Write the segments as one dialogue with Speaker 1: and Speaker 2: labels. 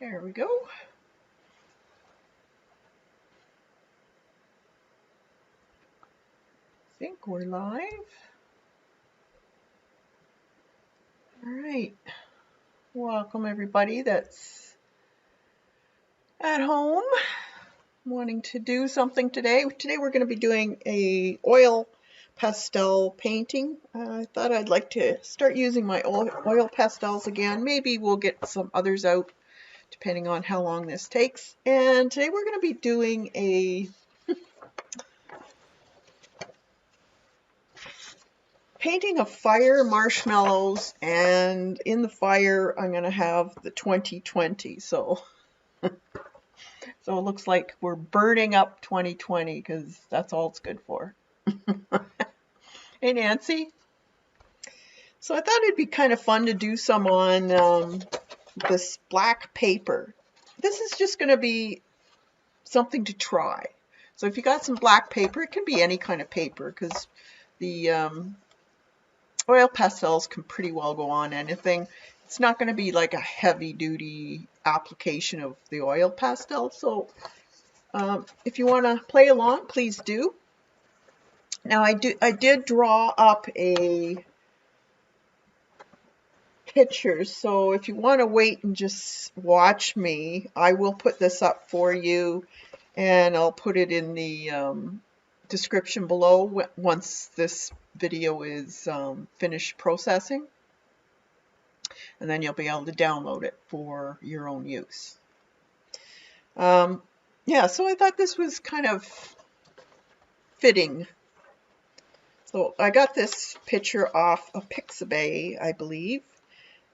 Speaker 1: There we go. I think we're live. All right. Welcome everybody that's at home wanting to do something today. Today we're going to be doing a oil pastel painting. I thought I'd like to start using my oil pastels again. Maybe we'll get some others out depending on how long this takes. And today we're going to be doing a painting of fire marshmallows, and in the fire I'm going to have the 2020. So it looks like we're burning up 2020 because that's all it's good for. Hey Nancy. So I thought it'd be kind of fun to do some on this black paper. This is just going to be something to try. So if you got some black paper, it can be any kind of paper because the oil pastels can pretty well go on anything. It's not going to be like a heavy-duty application of the oil pastel. So if you want to play along, please do. Now I did draw up a picture, so if you want to wait and just watch me, I will put this up for you, and I'll put it in the description below once this video is finished processing, and then you'll be able to download it for your own use. Yeah, so I thought this was kind of fitting. So I got this picture off of Pixabay, I believe,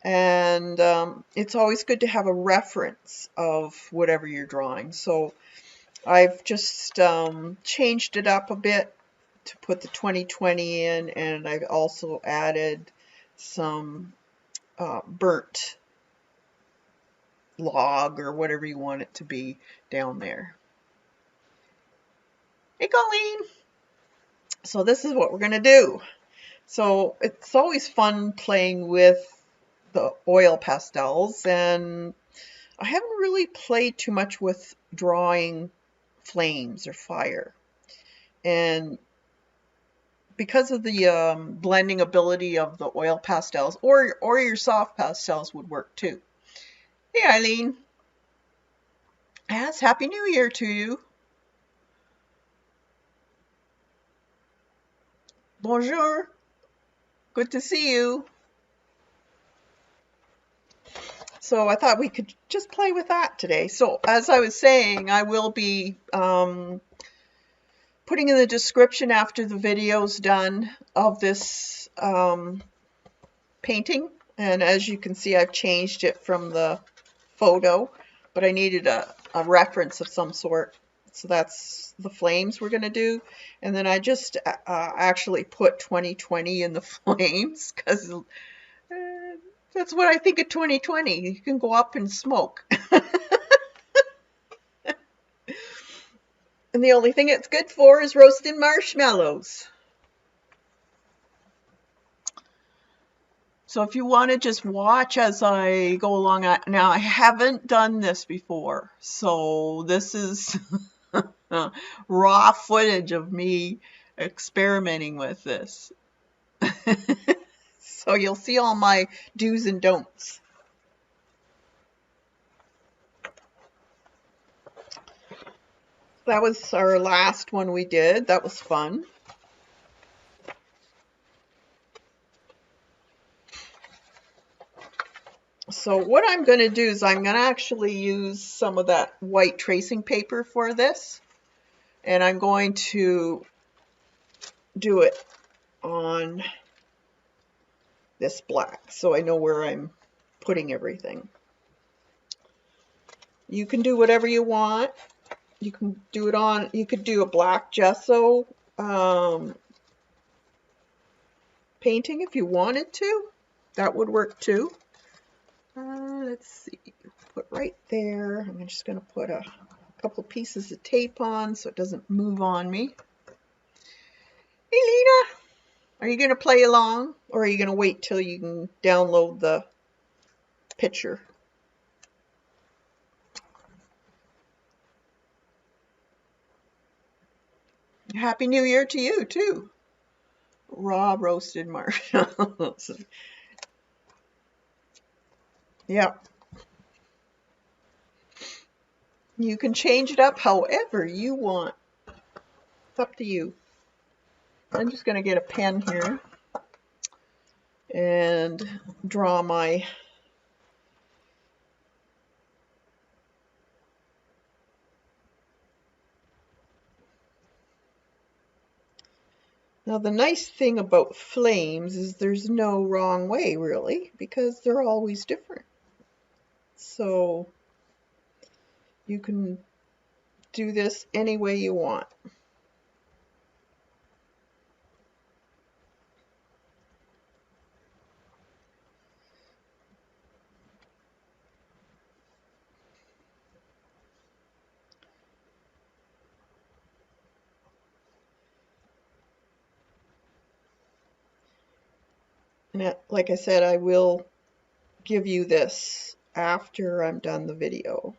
Speaker 1: and it's always good to have a reference of whatever you're drawing. So I've just changed it up a bit to put the 2020 in, and I've also added some burnt log or whatever you want it to be down there. Hey Colleen! So this is what we're going to do. So it's always fun playing with the oil pastels, and I haven't really played too much with drawing flames or fire. And because of the blending ability of the oil pastels, or your soft pastels would work too. Hey Eileen! Yes, Happy New Year to you! Bonjour! Good to see you! So I thought we could just play with that today. So as I was saying, I will be putting in the description after the video's done of this painting. And as you can see, I've changed it from the photo, but I needed a reference of some sort. So that's the flames we're going to do. And then I just actually put 2020 in the flames because that's what I think of 2020. You can go up and smoke. And the only thing it's good for is roasting marshmallows. So if you want to just watch as I go along, now I haven't done this before, so this is raw footage of me experimenting with this. So you'll see all my do's and don'ts. That was our last one we did. That was fun. So what I'm going to do is I'm going to actually use some of that white tracing paper for this. And I'm going to do it on this black so I know where I'm putting everything. You can do whatever you want. You can do it on, you could do a black gesso painting if you wanted to. That would work too. Let's see, put right there. I'm just going to put a couple pieces of tape on so it doesn't move on me. Hey Lena, are you going to play along, or are you going to wait till you can download the picture? Happy New Year to you, too. Raw roasted marshmallows. Yeah. You can change it up however you want. It's up to you. I'm just going to get a pen here and draw my Now the nice thing about flames is there's no wrong way really because they're always different. So you can do this any way you want. And like I said, I will give you this after I'm done the video.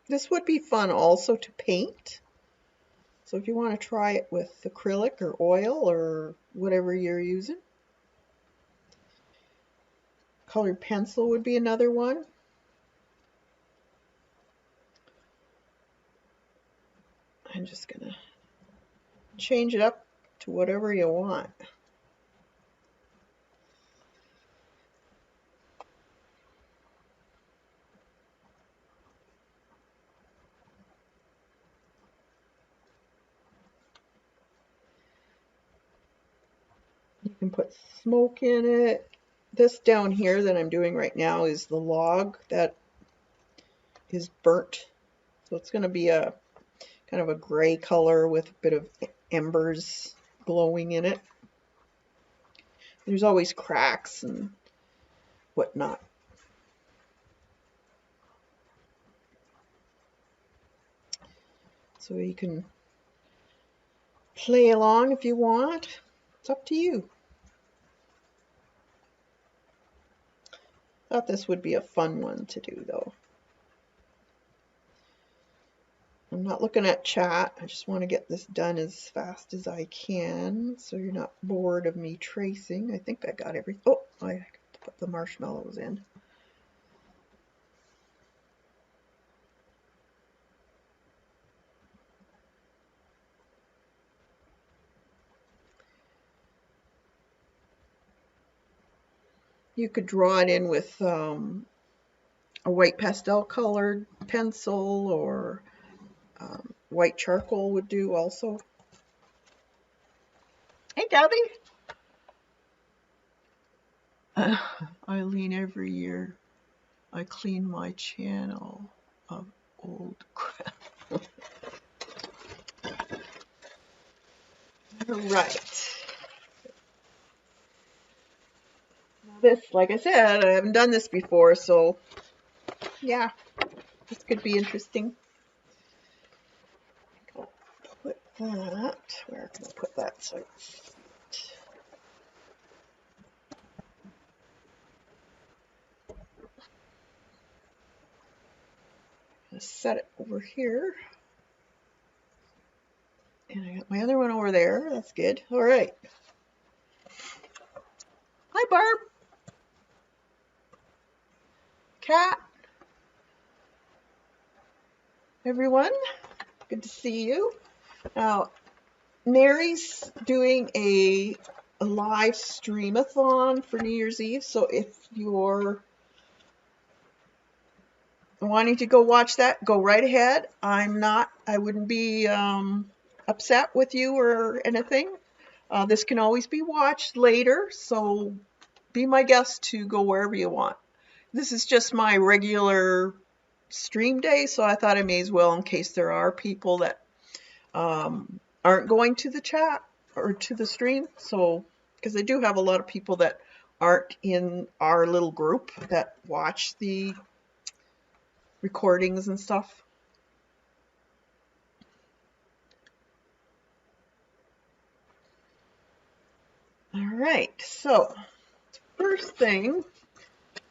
Speaker 1: This would be fun also to paint. So if you want to try it with acrylic or oil or whatever you're using. Colored pencil would be another one. I'm just going to change it up to whatever you want. You can put smoke in it. This down here that I'm doing right now is the log that is burnt. So it's going to be a kind of a gray color with a bit of embers glowing in it. There's always cracks and whatnot. So you can play along if you want. It's up to you. Thought this would be a fun one to do though. I'm not looking at chat. I just want to get this done as fast as I can so you're not bored of me tracing. I think I got everything. Oh, I have to put the marshmallows in. You could draw it in with a white pastel colored pencil or white charcoal would do also. Hey, Gabby. Eileen, every year I clean my channel of old crap. All right. This, like I said, I haven't done this before, so yeah, this could be interesting. I'll put that, where can I put that so I'm going to set it over here. And I got my other one over there. That's good. All right. Hi, Barb. Cat. Everyone. Good to see you. Now, Mary's doing a live stream-a-thon for New Year's Eve. So if you're wanting to go watch that, go right ahead. I wouldn't be upset with you or anything. This can always be watched later, so be my guest to go wherever you want. This is just my regular stream day, so I thought I may as well in case there are people that aren't going to the chat or to the stream. So, because I do have a lot of people that aren't in our little group that watch the recordings and stuff. right, so first thing,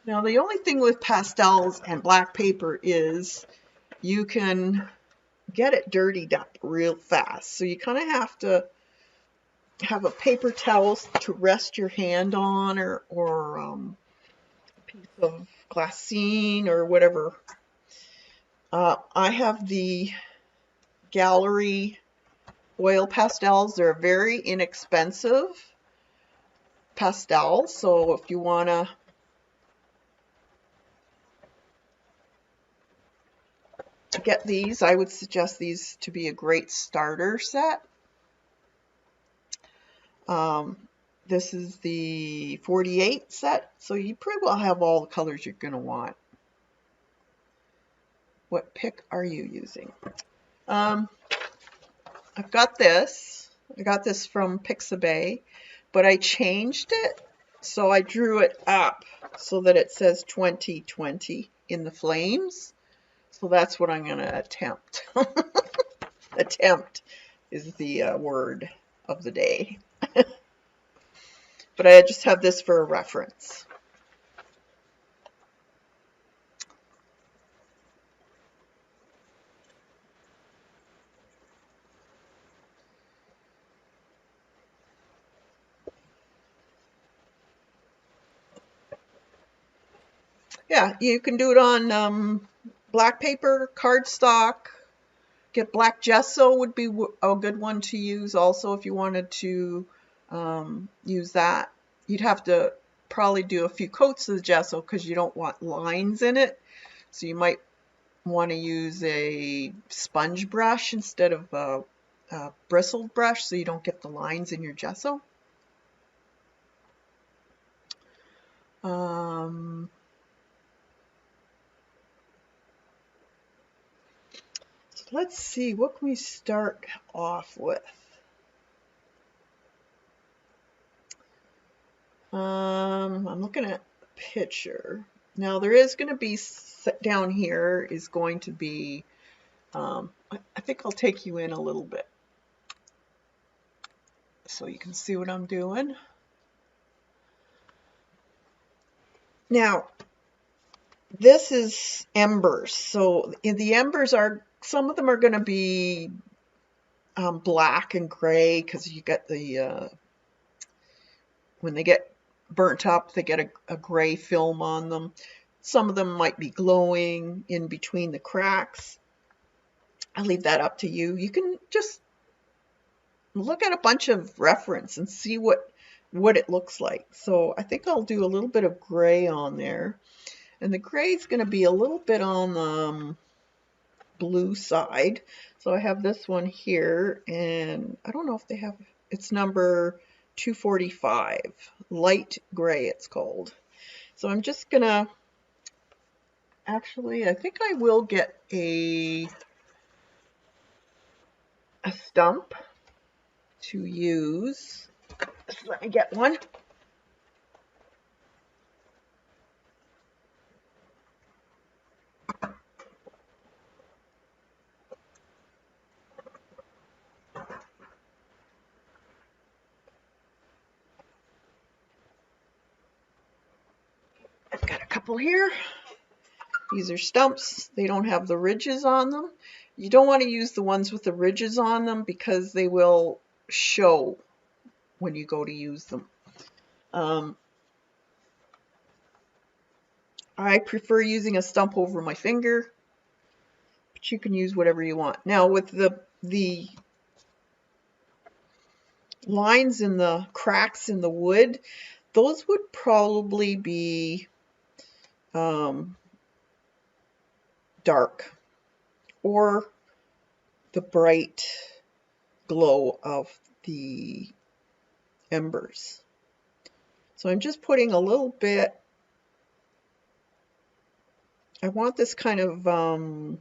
Speaker 1: now the only thing with pastels and black paper is you can get it dirtied up real fast. So you kind of have to have a paper towel to rest your hand on, or a piece of glassine or whatever. I have the Gallery oil pastels. They're very inexpensive pastels, so if you want to get these, I would suggest these to be a great starter set. This is the 48 set, so you pretty well have all the colors you're going to want. What pick are you using? I've got this. I got this from Pixabay, but I changed it, so I drew it up so that it says 2020 in the flames. So that's what I'm going to attempt. Attempt is the word of the day. But I just have this for a reference. Yeah, you can do it on black paper, cardstock. Get black gesso would be a good one to use also if you wanted to use that. You'd have to probably do a few coats of the gesso because you don't want lines in it. So you might want to use a sponge brush instead of a bristled brush so you don't get the lines in your gesso. Let's see, what can we start off with? I'm looking at the picture. Now there is going to be, down here is going to be, I think I'll take you in a little bit so you can see what I'm doing. Now, this is embers. So the embers are, some of them are going to be black and gray because you get the, when they get burnt up, they get a gray film on them. Some of them might be glowing in between the cracks. I'll leave that up to you. You can just look at a bunch of reference and see what it looks like. So I think I'll do a little bit of gray on there. And the gray is going to be a little bit on the blue side. So I have this one here, and I don't know if they have, it's number 245, light gray it's called. So I'm just going to, actually, I think I will get a stump to use. Just let me get one. I've got a couple here. These are stumps. They don't have the ridges on them. You don't want to use the ones with the ridges on them because they will show when you go to use them. I prefer using a stump over my finger, but you can use whatever you want. Now with the lines in the cracks in the wood, those would probably be dark, or the bright glow of the embers. So I'm just putting a little bit, I want this kind of almost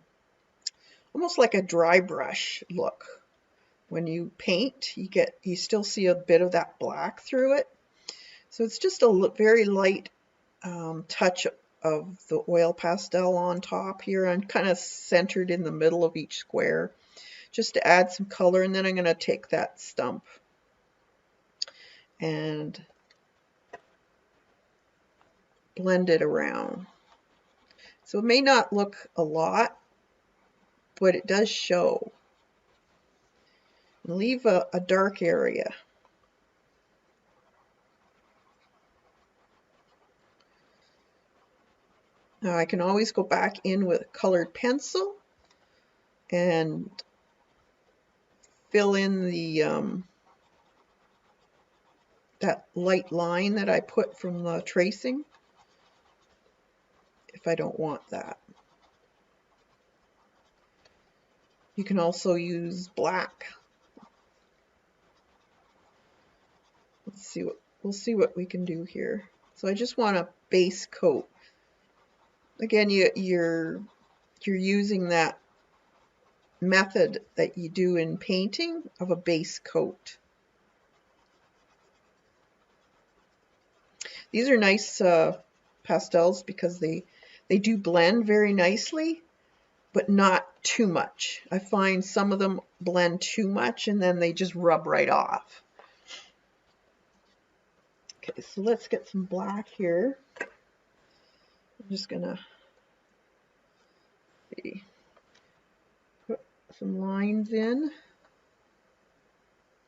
Speaker 1: like a dry brush look. When you paint, you still see a bit of that black through it. So it's just a very light touch of the oil pastel on top here. I'm kind of centered in the middle of each square just to add some color, and then I'm going to take that stump and blend it around. So it may not look a lot, but it does show. Leave a dark area. Now I can always go back in with a colored pencil and fill in the that light line that I put from the tracing if I don't want that. You can also use black. We'll see what we can do here. So I just want a base coat. Again, you're using that method that you do in painting of a base coat. These are nice pastels because they do blend very nicely, but not too much. I find some of them blend too much and then they just rub right off. Okay, so let's get some black here. I'm just gonna put some lines in.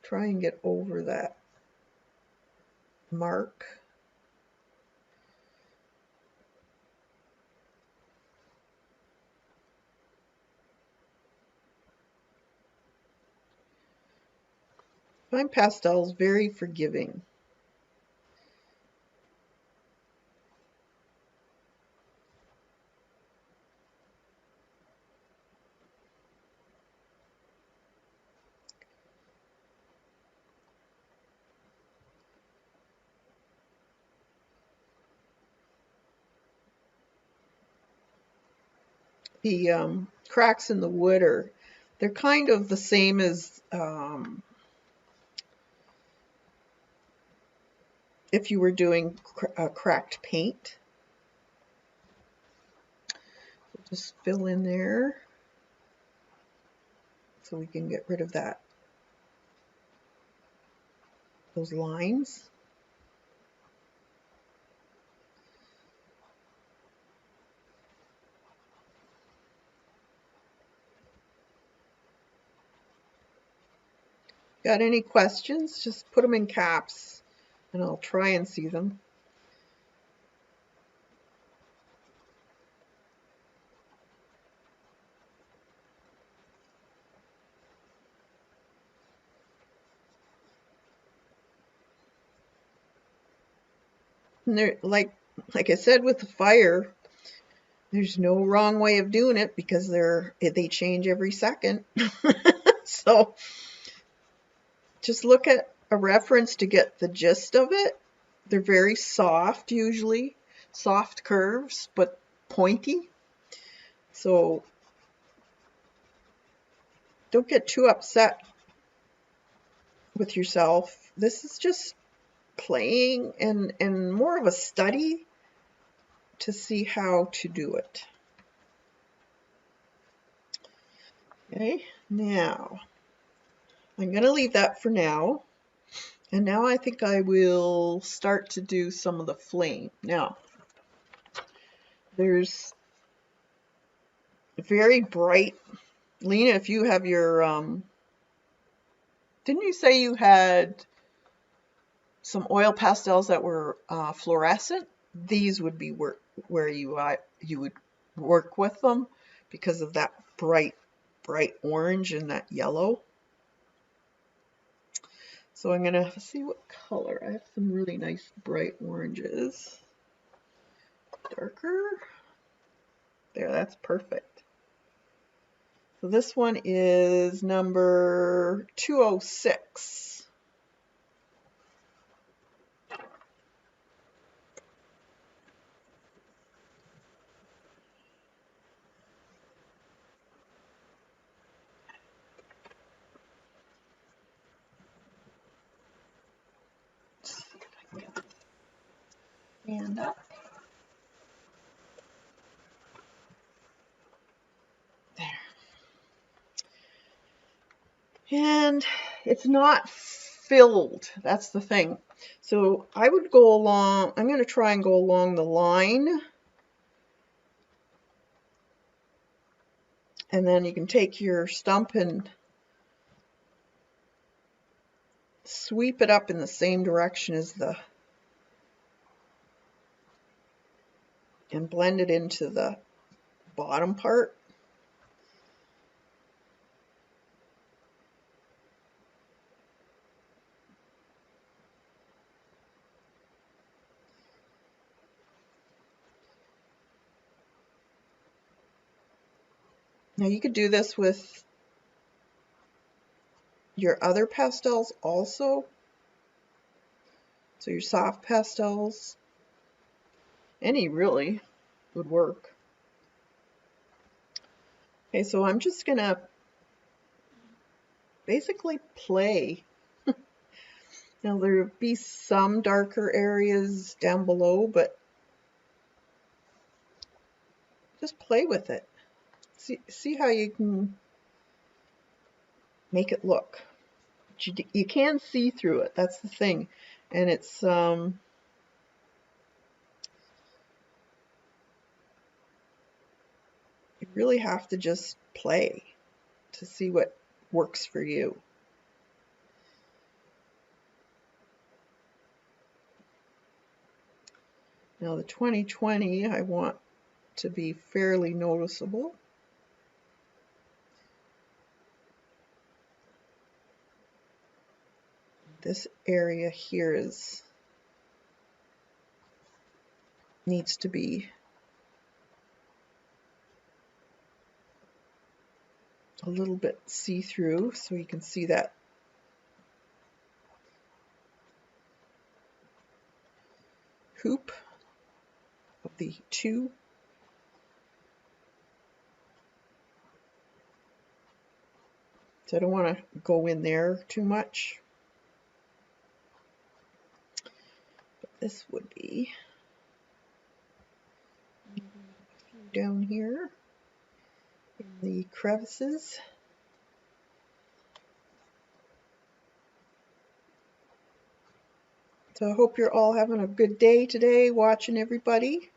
Speaker 1: Try and get over that mark. I find pastels very forgiving. The cracks in the wood they're kind of the same as if you were doing cracked paint. So just fill in there so we can get rid of those lines. Got any questions? Just put them in caps and I'll try and see them. And they're like I said with the fire, there's no wrong way of doing it because they change every second. So just look at a reference to get the gist of it. They're very soft usually, soft curves, but pointy. So don't get too upset with yourself. This is just playing and more of a study to see how to do it. Okay, now I'm going to leave that for now. And now I think I will start to do some of the flame. Now, there's very bright. Lena, if you have your, didn't you say you had some oil pastels that were fluorescent? These would be where you would work with them because of that bright orange and that yellow. So I'm gonna see what color. I have some really nice bright oranges. Darker. There, that's perfect. So this one is number 206. Stand up. There. And it's not filled. That's the thing. So I would go along, I'm going to try and go along the line. And then you can take your stump and sweep it up in the same direction as and blend it into the bottom part. Now you could do this with your other pastels also. So your soft pastels, any really would work. Okay, so I'm just gonna basically play. Now there'll be some darker areas down below, but just play with it. See how you can make it look. You can see through it, that's the thing. And it's you really have to just play to see what works for you. Now the 2020 I want to be fairly noticeable. This area here needs to be a little bit see-through so you can see that hoop of the two. So I don't want to go in there too much. But this would be down here in the crevices. So I hope you're all having a good day today, watching everybody.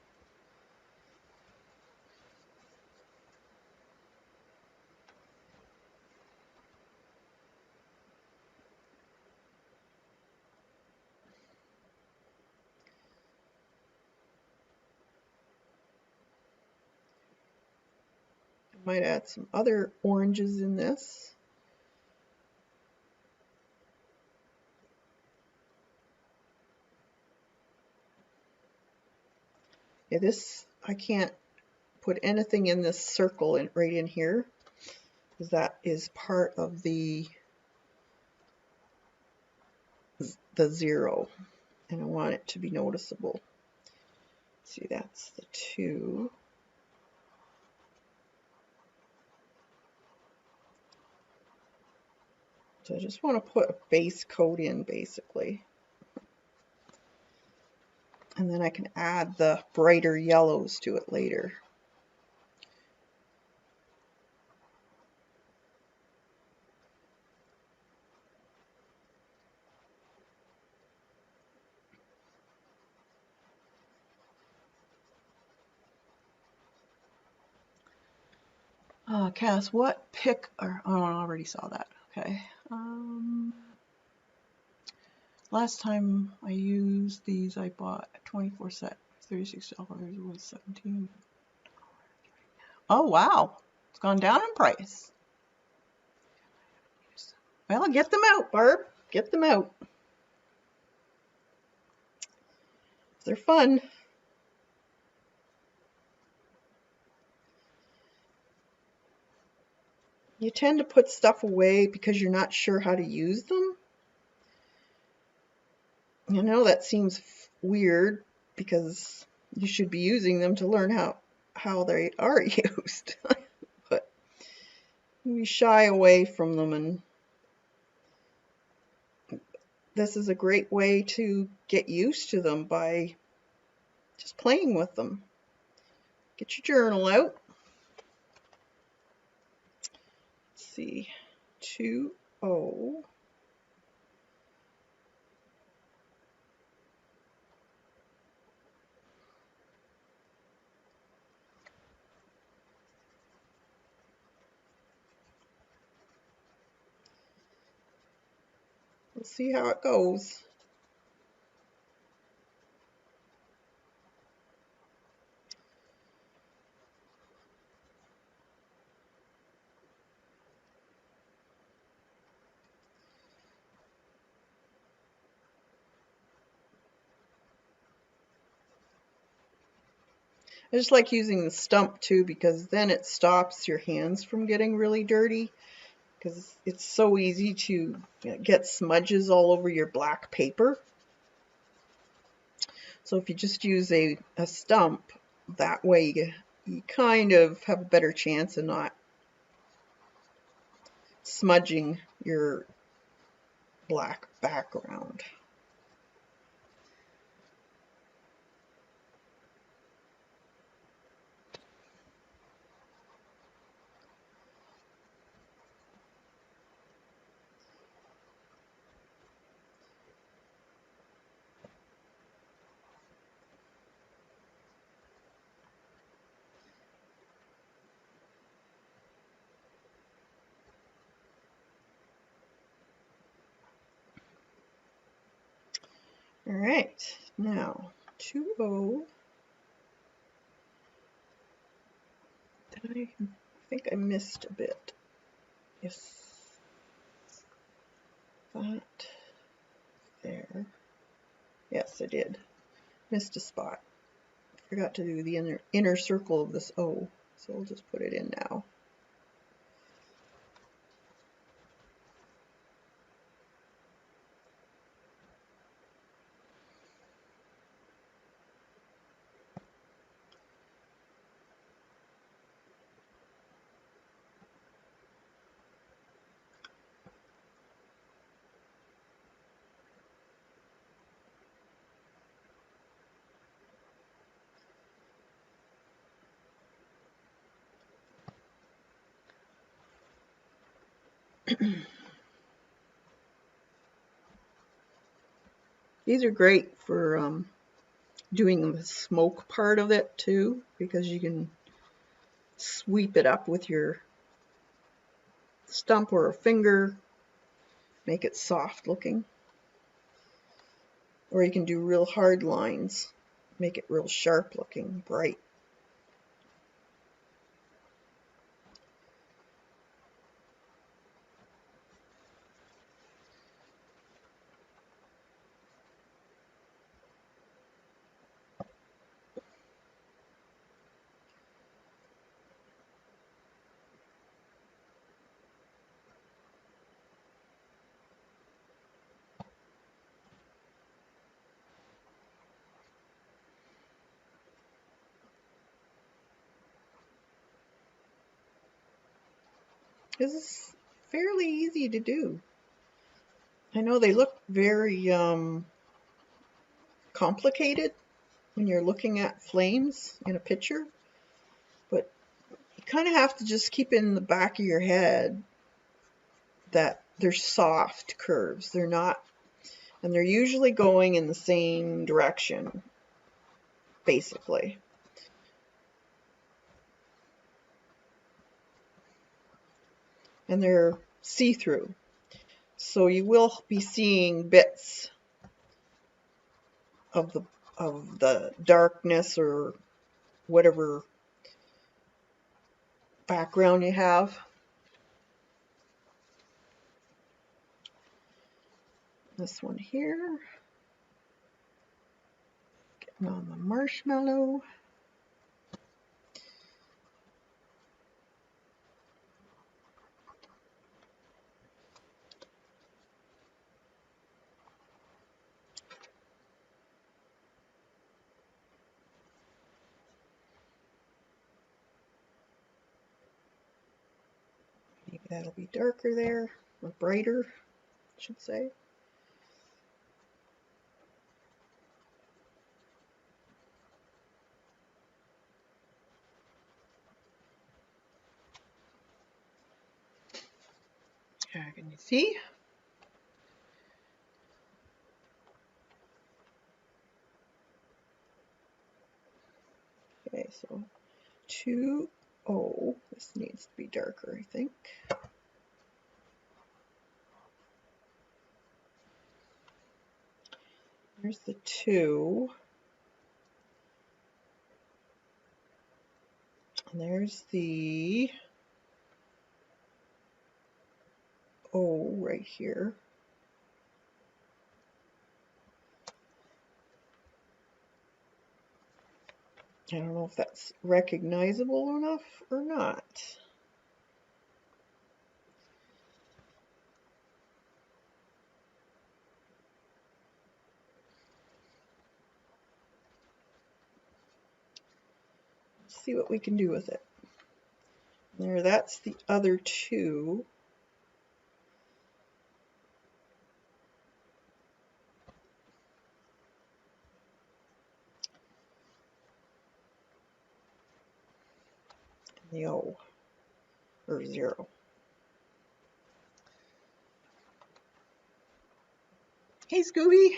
Speaker 1: I might add some other oranges in this. Yeah, this, I can't put anything in this circle right in here, because that is part of the 0, and I want it to be noticeable. See, that's the 2. So I just want to put a base coat in, basically. And then I can add the brighter yellows to it later. Cass, what pick, oh, I already saw that. Okay. Last time I used these, I bought a 24 set, $36 was 17. Oh wow, it's gone down in price. Well, get them out, Barb. Get them out. They're fun. You tend to put stuff away because you're not sure how to use them. You know, that seems weird because you should be using them to learn how they are used. But we shy away from them, and this is a great way to get used to them by just playing with them. Get your journal out. Let's see, 2, 0. we'll see how it goes. I just like using the stump too, because then it stops your hands from getting really dirty, because it's so easy to get smudges all over your black paper. So if you just use a stump, that way you kind of have a better chance of not smudging your black background. All right, now 2O. I think I missed a bit. Yes, that there. Yes, I did. Missed a spot. Forgot to do the inner circle of this O, so we'll just put it in now. These are great for doing the smoke part of it too, because you can sweep it up with your stump or a finger, make it soft looking. Or you can do real hard lines, make it real sharp looking, bright. This is fairly easy to do. I know they look very complicated when you're looking at flames in a picture, but you kind of have to just keep in the back of your head that they're soft curves. They're not, and they're usually going in the same direction, basically. And they're see-through. So you will be seeing bits of the darkness or whatever background you have. This one here, getting on the marshmallow. Maybe that'll be darker there, or brighter, I should say. Can you see? Okay, so 2O. This needs to be darker, I think. There's the 2. And there's the O right here. I don't know if that's recognizable enough or not. Let's see what we can do with it. There, that's the other 2. The O, or 0. Hey, Scooby.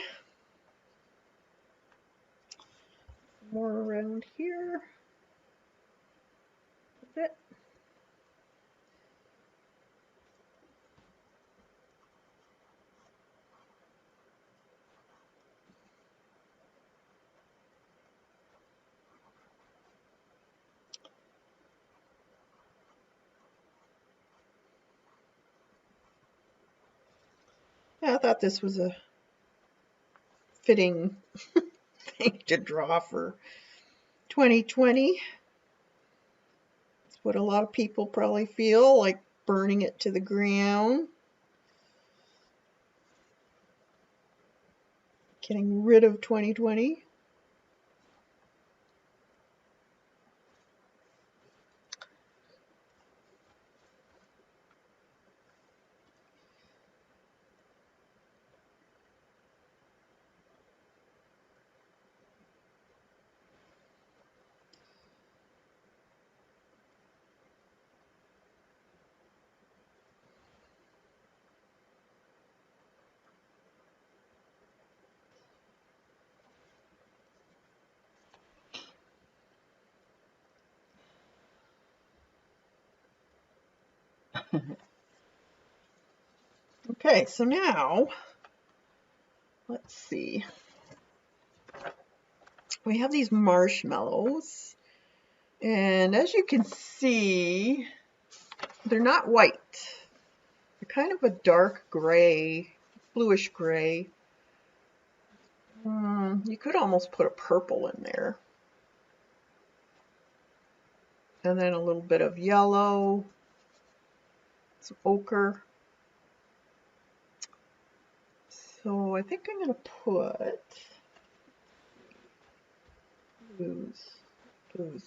Speaker 1: More around here. That's it. Yeah, I thought this was a fitting thing to draw for 2020. It's what a lot of people probably feel, like burning it to the ground. Getting rid of 2020. Okay, so now, let's see. We have these marshmallows, and as you can see, they're not white. They're kind of a dark gray, bluish gray. You could almost put a purple in there. And then a little bit of yellow, some ochre. So I think I'm going to put blues.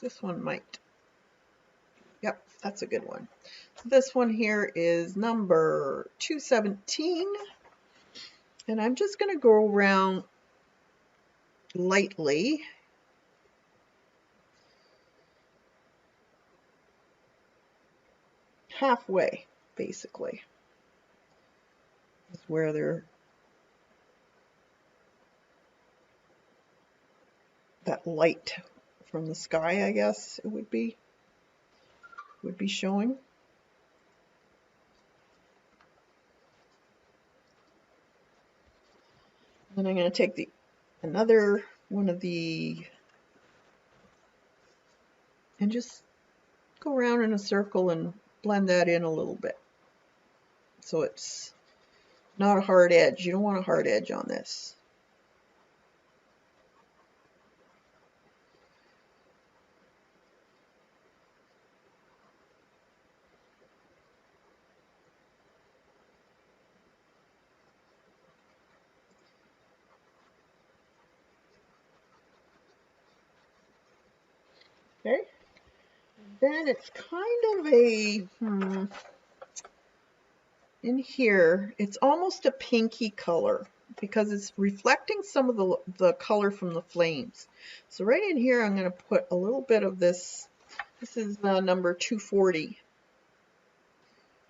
Speaker 1: This one might. Yep, that's a good one. So this one here is number 217. And I'm just going to go around lightly. Halfway, basically, is where they're, that light from the sky, I guess it would be showing. Then I'm going to take another one of the, and just go around in a circle and blend that in a little bit. So it's not a hard edge. You don't want a hard edge on this. Okay. Then it's kind of a, in here, it's almost a pinky color because it's reflecting some of the color from the flames. So right in here, I'm going to put a little bit of this. This is number 240.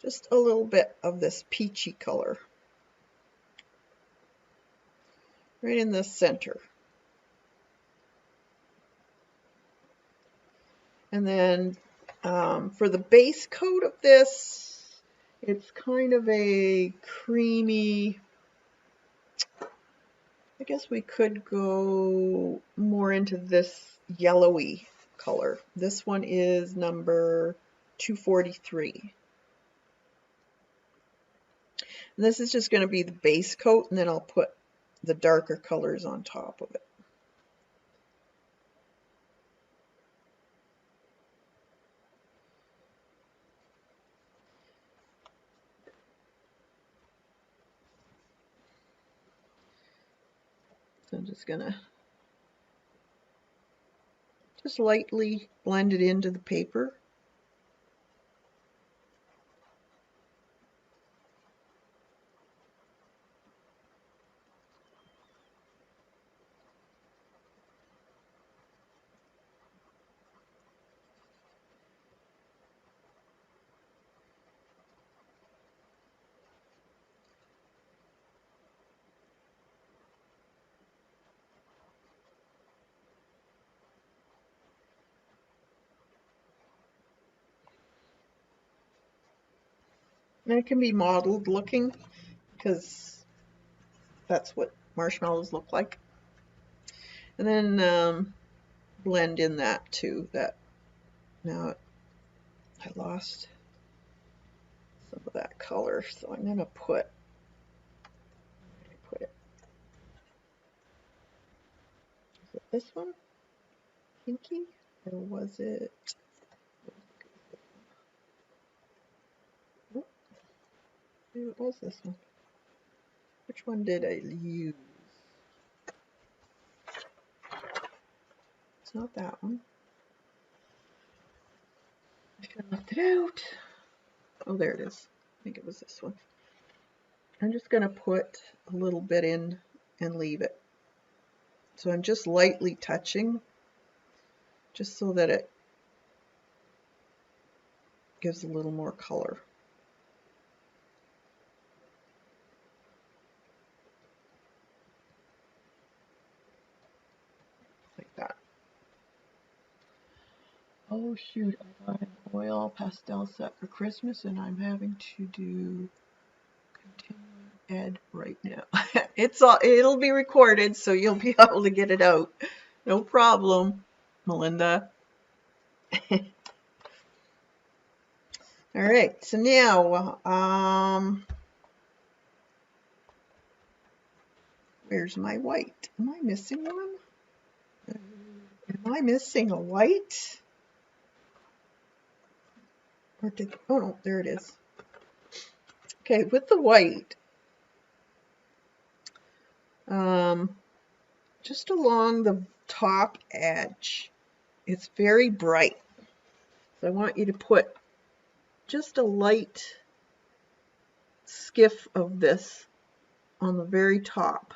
Speaker 1: Just a little bit of this peachy color. Right in the center. And then for the base coat of this, it's kind of a creamy, I guess we could go more into this yellowy color. This one is number 243. And this is just going to be the base coat, and then I'll put the darker colors on top of it. So I'm just going to just lightly blend it into the paper. And it can be mottled looking because that's what marshmallows look like. And then blend in that too. That now I lost some of that color, so I'm going to put it. Is it this one? Pinky? Or was it? Oh, maybe it was this one. Which one did I use? It's not that one. I should have left it out. Oh, there it is. I think it was this one. I'm just going to put a little bit in and leave it. So I'm just lightly touching, just so that it gives a little more color. Like that. Oh shoot, I got an oil pastel set for Christmas and I'm having to do continuing ed right now. It'll be recorded, so you'll be able to get it out. No problem, Melinda. All right, so now, where's my white? Am I missing one? Am I missing a white? Or oh no, there it is. Okay, with the white, just along the top edge, it's very bright. So I want you to put just a light skiff of this on the very top.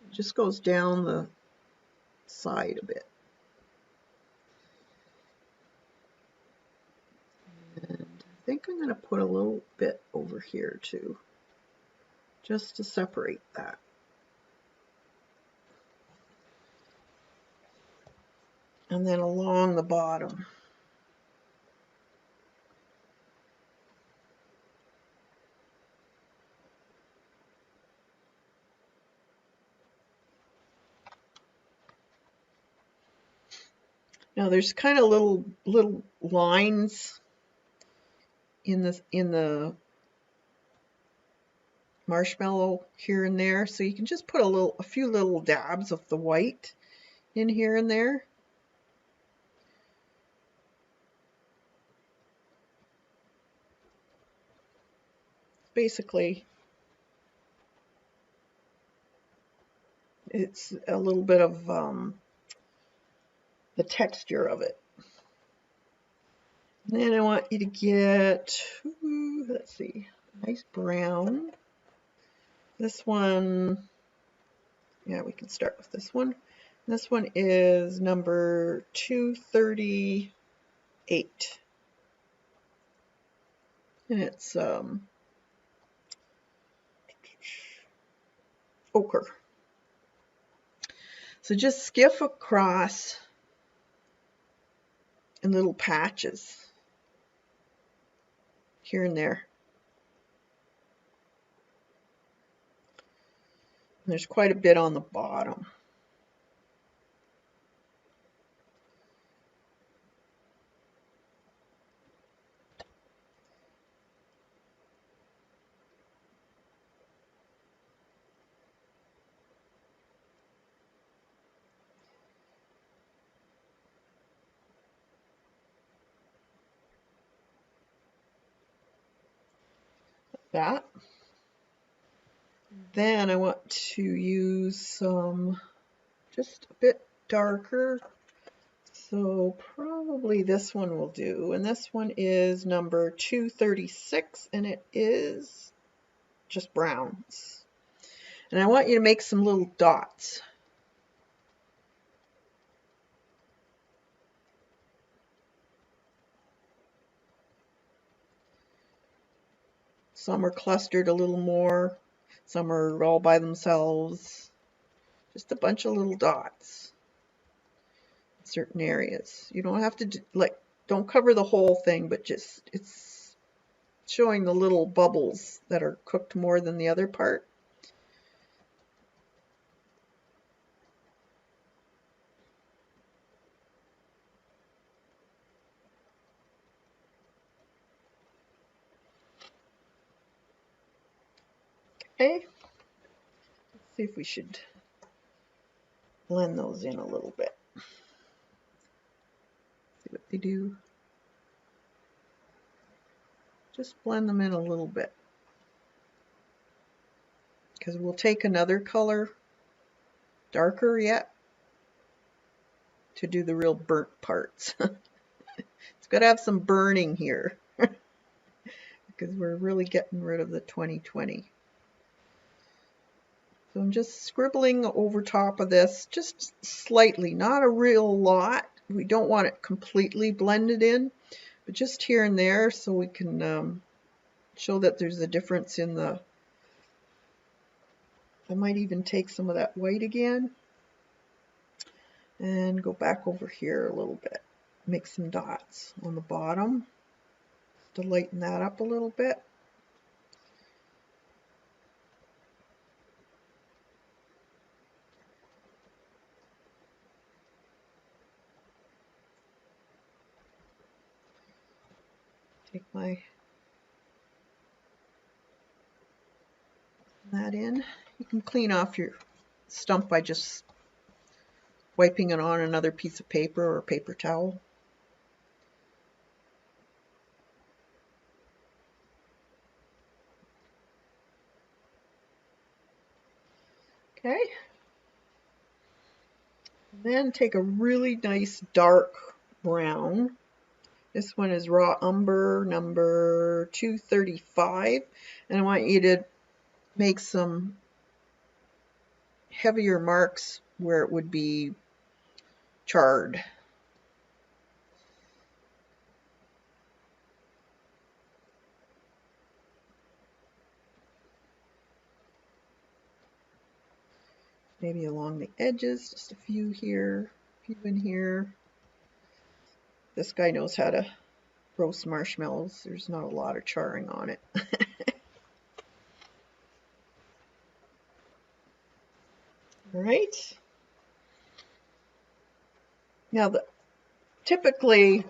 Speaker 1: It just goes down the side a bit. And I think I'm going to put a little bit over here too, just to separate that. And then along the bottom. Now there's kind of little lines in the marshmallow here and there, so you can just put a few little dabs of the white in here and there. Basically, it's a little bit of the texture of it. And then I want you to get, let's see, nice brown. This one, yeah, we can start with this one. This one is number 238. and it's ochre. So just skiff across in little patches here and there. And there's quite a bit on the bottom. That. Then I want to use some just a bit darker. So probably this one will do. And this one is number 236, and it is just browns. And I want you to make some little dots. Some are clustered a little more. Some are all by themselves. Just a bunch of little dots in certain areas. You don't have to, don't cover the whole thing, but just, it's showing the little bubbles that are cooked more than the other part. Okay, let's see if we should blend those in a little bit. See what they do. Just blend them in a little bit. Because we'll take another color, darker yet, to do the real burnt parts. It's got to have some burning here. Because we're really getting rid of the 2020. So I'm just scribbling over top of this, just slightly, not a real lot. We don't want it completely blended in, but just here and there so we can show that there's a difference in the... I might even take some of that white again and go back over here a little bit. Make some dots on the bottom to lighten that up a little bit. Take that in. You can clean off your stump by just wiping it on another piece of paper or a paper towel. Okay. Then take a really nice dark brown. This one is raw umber number 235, and I want you to make some heavier marks where it would be charred. Maybe along the edges, just a few here, a few in here. This guy knows how to roast marshmallows. There's not a lot of charring on it. All right. Now, typically,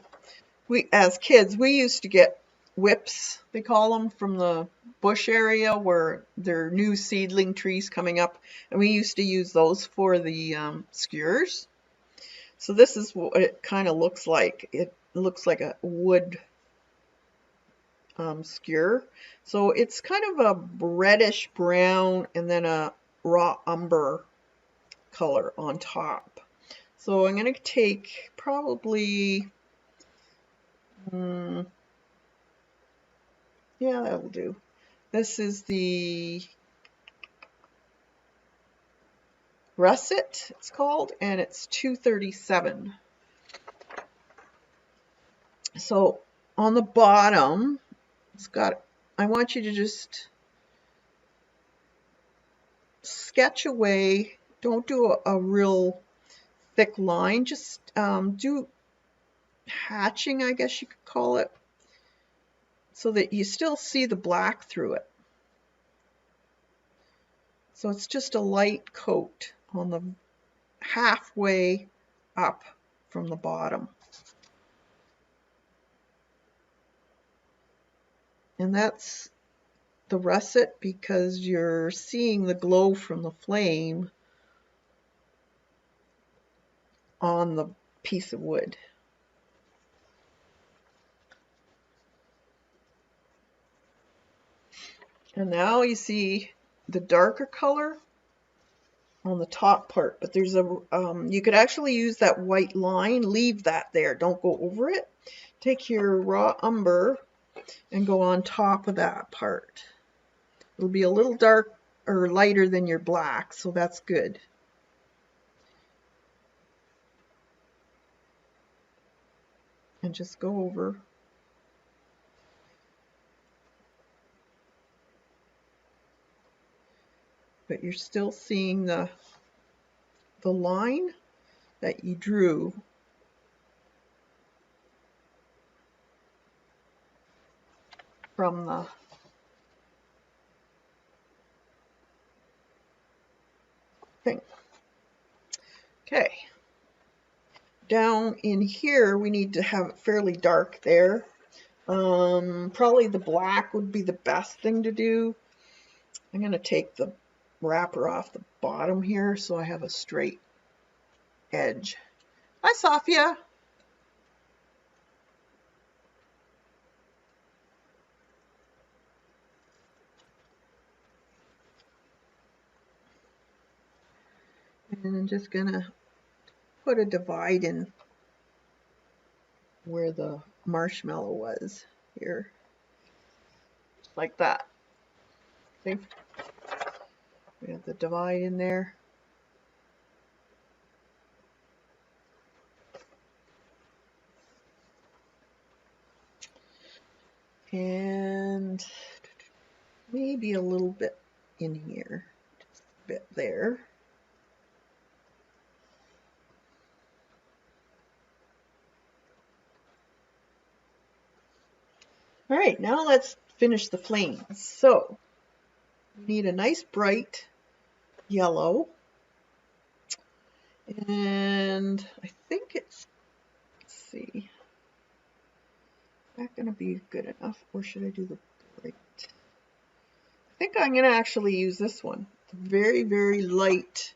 Speaker 1: as kids, we used to get whips, they call them, from the bush area where there are new seedling trees coming up, and we used to use those for the skewers. So this is what it kind of looks like. It looks like a wood skewer. So it's kind of a reddish brown and then a raw umber color on top. So I'm going to take probably, yeah, that'll do. This is the Russet, it's called, and it's 237. So on the bottom, It's got, I want you to just sketch away. Don't do a real thick line. Just do hatching, I guess you could call it, so that you still see the black through it. So it's just a light coat on the halfway up from the bottom. And that's the russet because you're seeing the glow from the flame on the piece of wood. And now you see the darker color on the top part, but there's a you could actually use that white line. Leave that there, don't go over it. Take your raw umber and go on top of that part. It'll be a little dark or lighter than your black, so that's good. And just go over. But you're still seeing the line that you drew from the thing. Okay. Down in here, we need to have it fairly dark there. Probably the black would be the best thing to do. I'm going to take the wrapper off the bottom here so I have a straight edge. Hi, Sophia. And I'm just going to put a divide in where the marshmallow was here. Like that. See? We have the divide in there. And maybe a little bit in here. Just a bit there. All right, now let's finish the flames. So, we need a nice bright yellow. And I think it's, let's see, is that going to be good enough? Or should I do the bright? I think I'm going to actually use this one. Very, very light.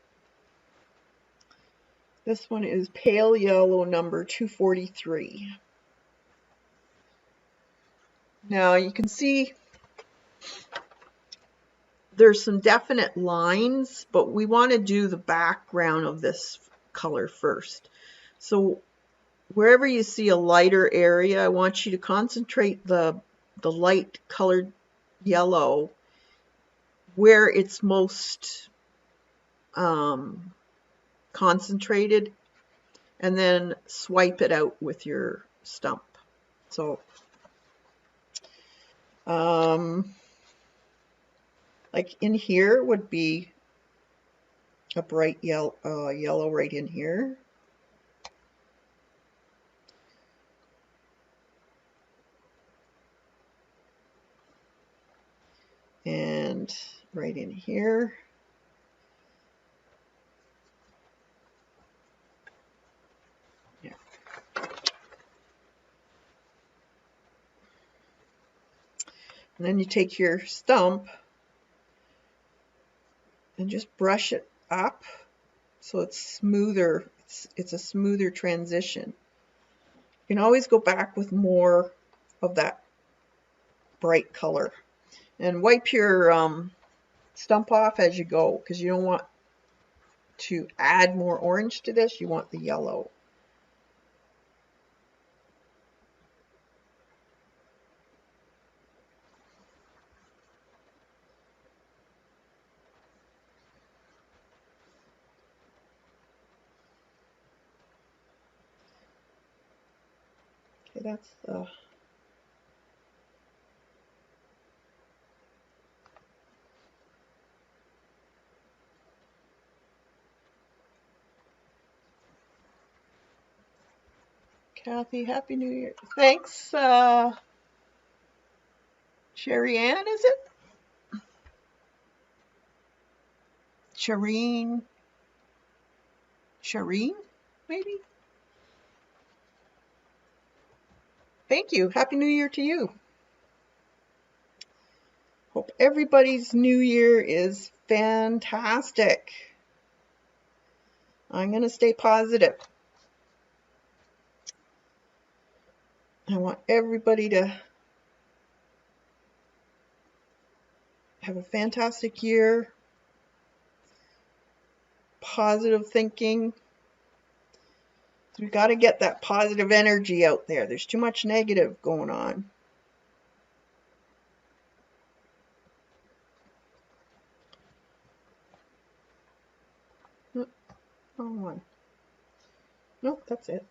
Speaker 1: This one is pale yellow number 243. Now you can see there's some definite lines, but we want to do the background of this color first. So wherever you see a lighter area, I want you to concentrate the light colored yellow where it's most concentrated, and then swipe it out with your stump. So like in here would be a bright yellow right in here. And right in here. Yeah. And then you take your stump and just brush it up so it's smoother. It's a smoother transition. You can always go back with more of that bright color. And wipe your stump off as you go, because you don't want to add more orange to this. You want the yellow. Okay, that's the Kathy, Happy New Year. Thanks, Sherry Ann, is it? Shireen, maybe? Thank you. Happy New Year to you. Hope everybody's New Year is fantastic. I'm going to stay positive. I want everybody to have a fantastic year. Positive thinking. We got to get that positive energy out there. There's too much negative going on. Wrong one. Nope, that's it.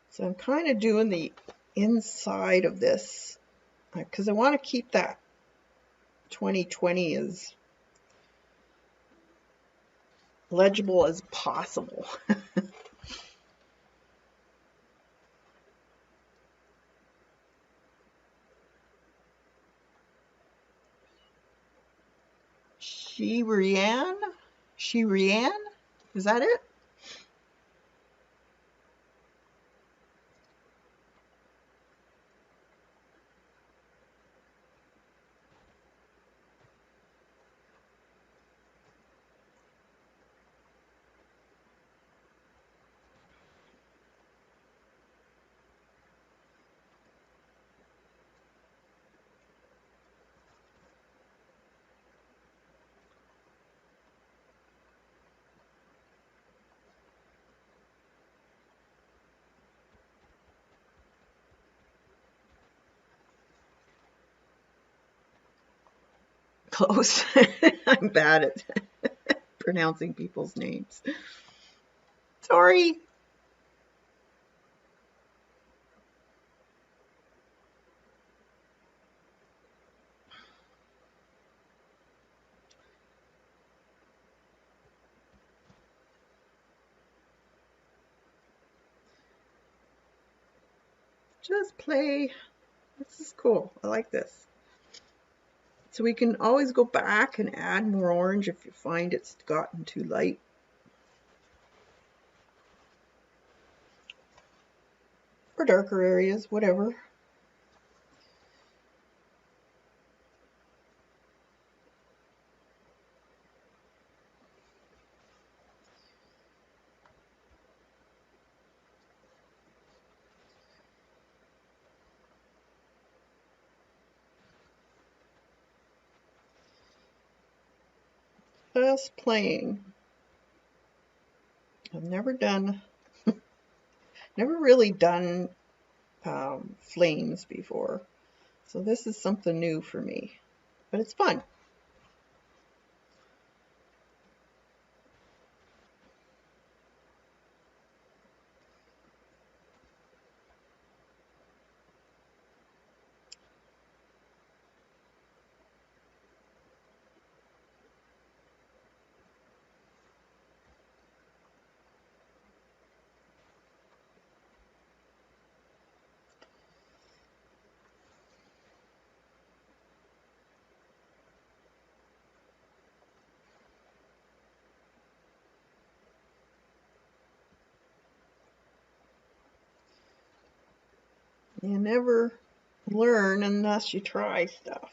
Speaker 1: So I'm kind of doing the inside of this because I want to keep that 2020 as legible as possible. Shirian? Is that it? Close. I'm bad at pronouncing people's names. Sorry. Just play. This is cool. I like this. So we can always go back and add more orange if you find it's gotten too light. Or darker areas, whatever. Just playing. I've never really done flames before. So this is something new for me, but it's fun. You never learn unless you try stuff.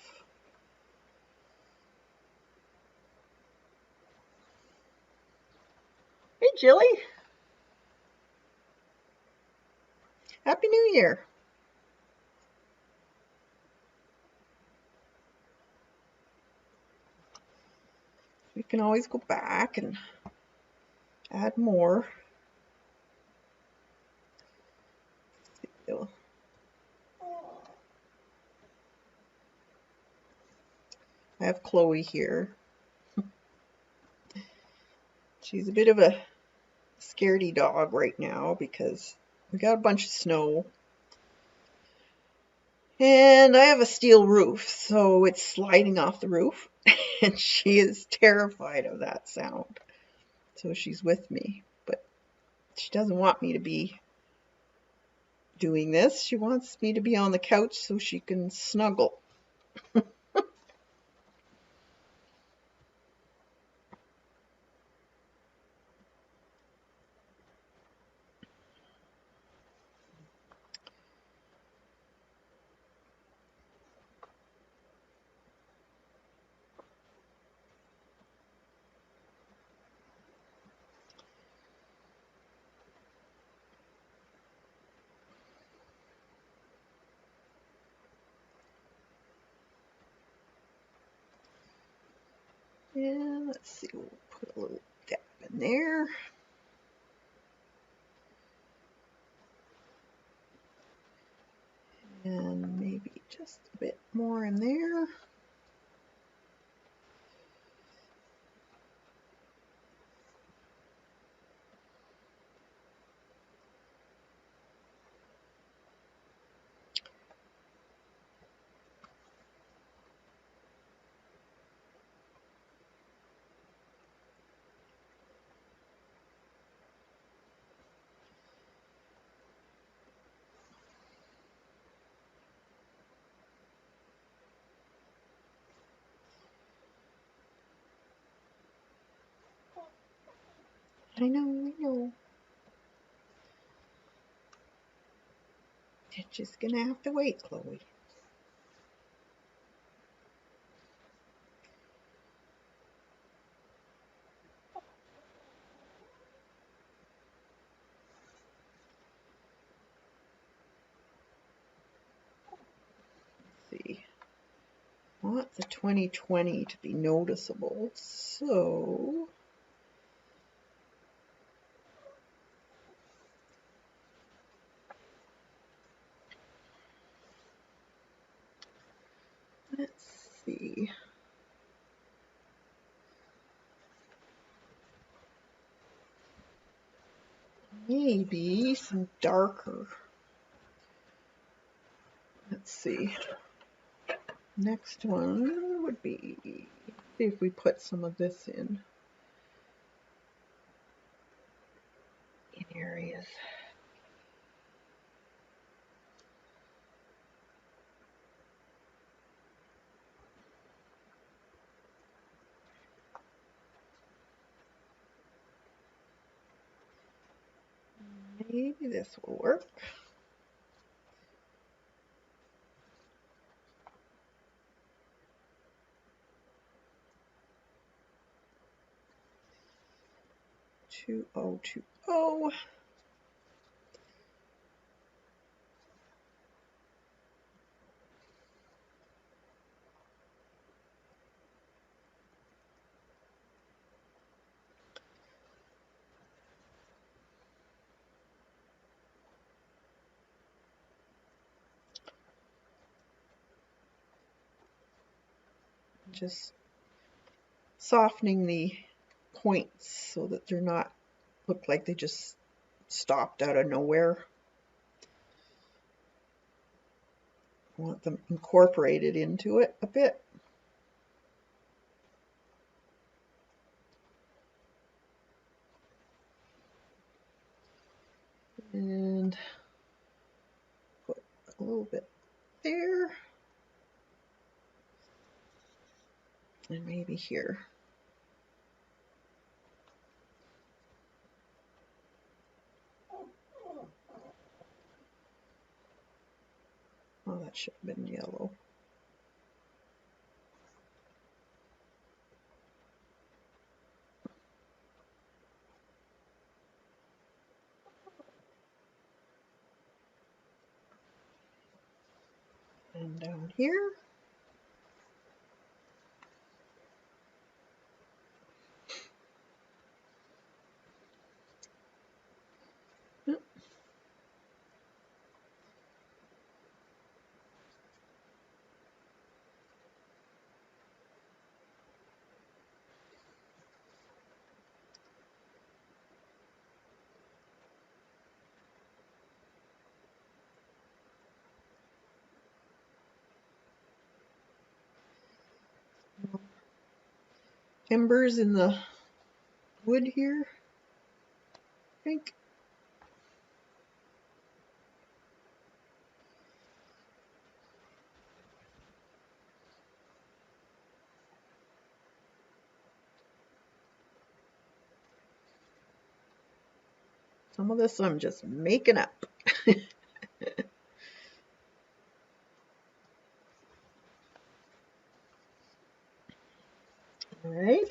Speaker 1: Hey, Jilly. Happy New Year. We can always go back and add more. I have Chloe here. She's a bit of a scaredy dog right now because we got a bunch of snow. And I have a steel roof, so it's sliding off the roof, and she is terrified of that sound. So she's with me, but she doesn't want me to be doing this. She wants me to be on the couch so she can snuggle. And let's see, we'll put a little dab in there. And maybe just a bit more in there. I know. You're just gonna have to wait, Chloe. Let's see. I want the 2020 to be noticeable, so let's see. Maybe some darker. Let's see. Next one would be, see if we put some of this in areas. Maybe this will work. Two oh 2020. Just softening the points so that they're not look like they just stopped out of nowhere. I want them incorporated into it a bit. And put a little bit there. And maybe here. Oh, that should have been yellow. And down here. embers in the wood here, I think. Some of this I'm just making up. All right.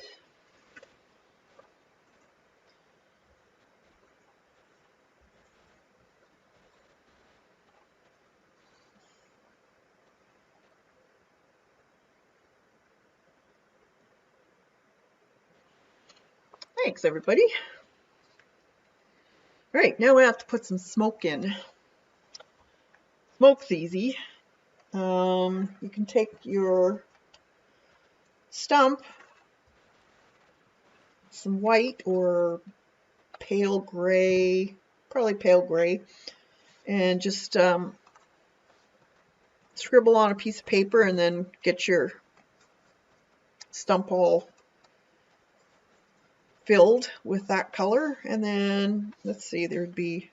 Speaker 1: Thanks, everybody. All right, now we have to put some smoke in. Smoke's easy. You can take your stump, some white or pale gray, probably pale gray, and just scribble on a piece of paper and then get your stump all filled with that color. And then, let's see, there'd be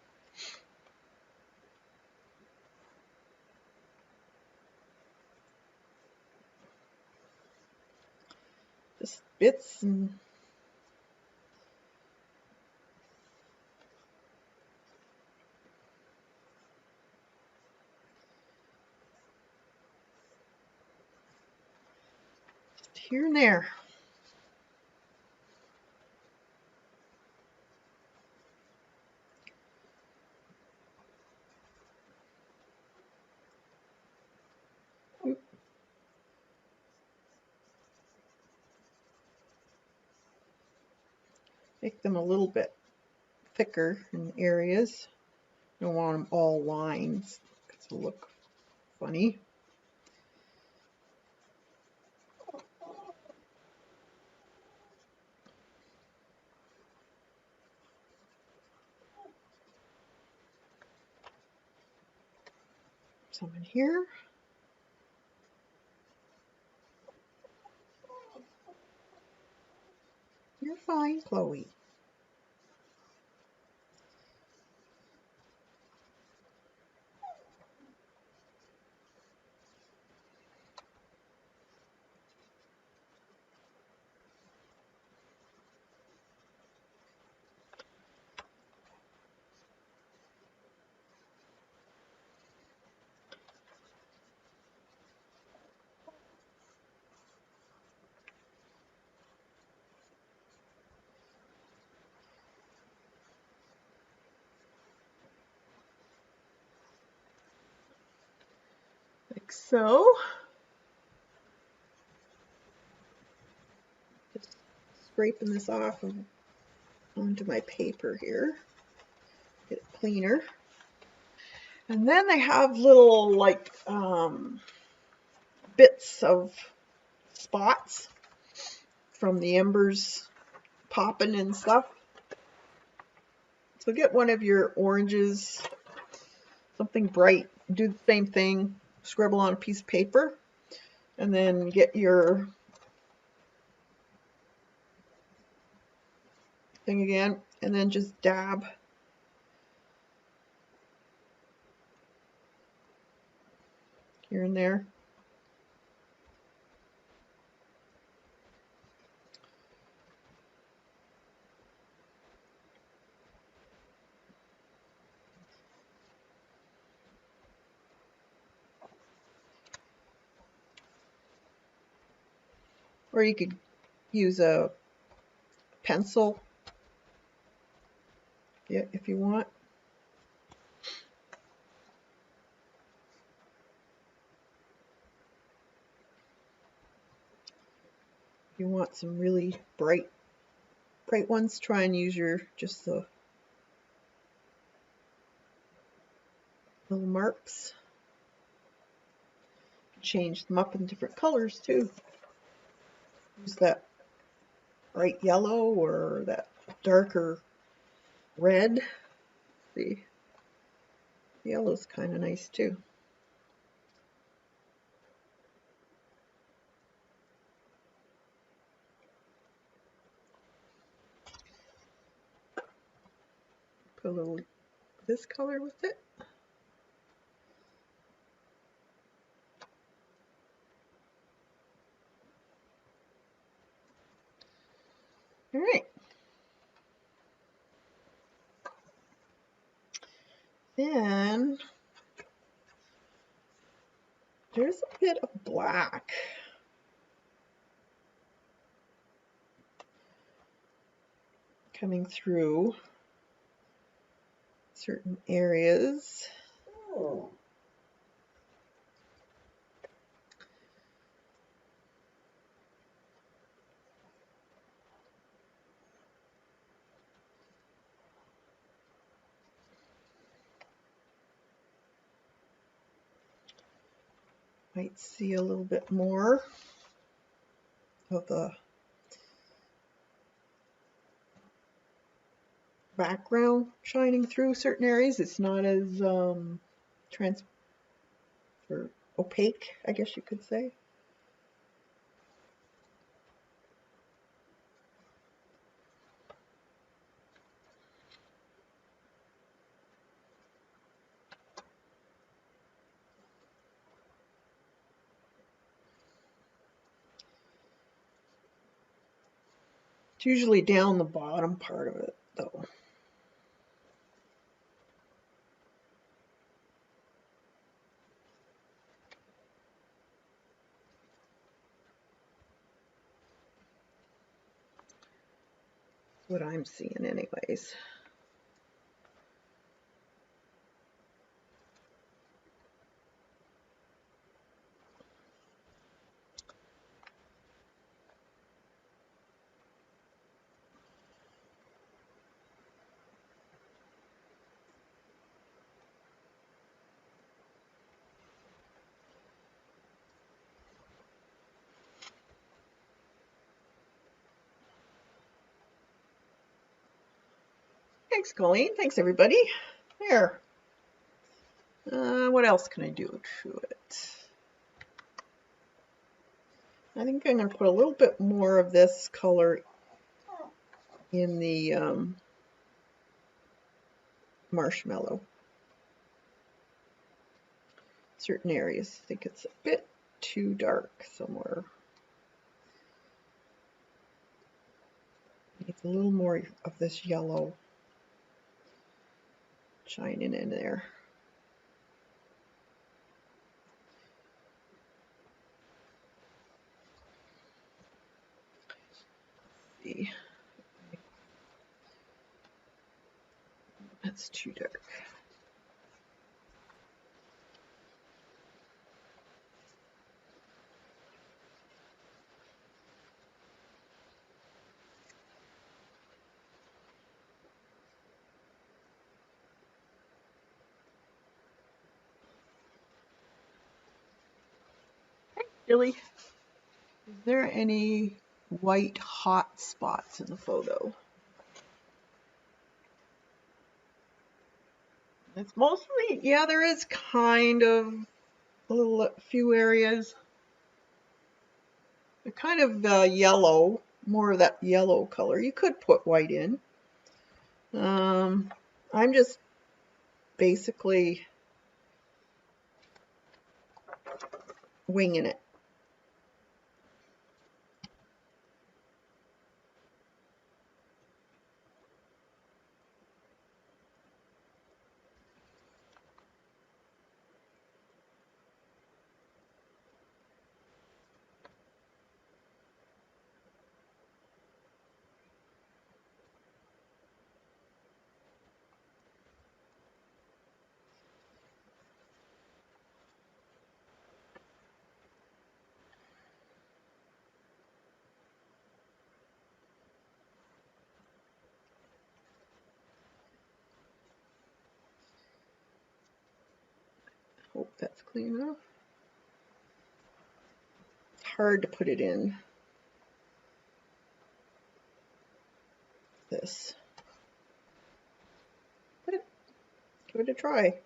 Speaker 1: just bits and here and there. Make them a little bit thicker in areas. Don't want them all lines because it'll look funny. Some in here. You're fine, Chloe. Like so. Just scraping this off onto my paper here. Get it cleaner. And then they have little like bits of spots from the embers popping and stuff. So get one of your oranges, something bright, do the same thing, scribble on a piece of paper, and then get your thing again, and then just dab. Here and there. Or you could use a pencil, yeah, if you want. If you want some really bright ones, try and use your just the little marks. Change them up in different colors too. Use that bright yellow or that darker red. The yellow's kind of nice too. a little this color with it. All right. Then there's a bit of black coming through certain areas. Oh. Might see a little bit more of the background shining through certain areas. It's not as trans or opaque, I guess you could say. It's usually down the bottom part of it, though. That's what I'm seeing anyways. Thanks, Colleen. Thanks, everybody. There. What else can I do to it? I think I'm going to put a little bit more of this color in the marshmallow. Certain areas. I think it's a bit too dark somewhere. Needs a little more of this yellow shining in there. Let's see. That's too dark. Billy, is there any white hot spots in the photo? It's mostly, yeah, there is kind of a few areas. They're kind of yellow, more of that yellow color. You could put white in. I'm just basically winging it. Hope that's clean enough. It's hard to put it in this. But give it a try.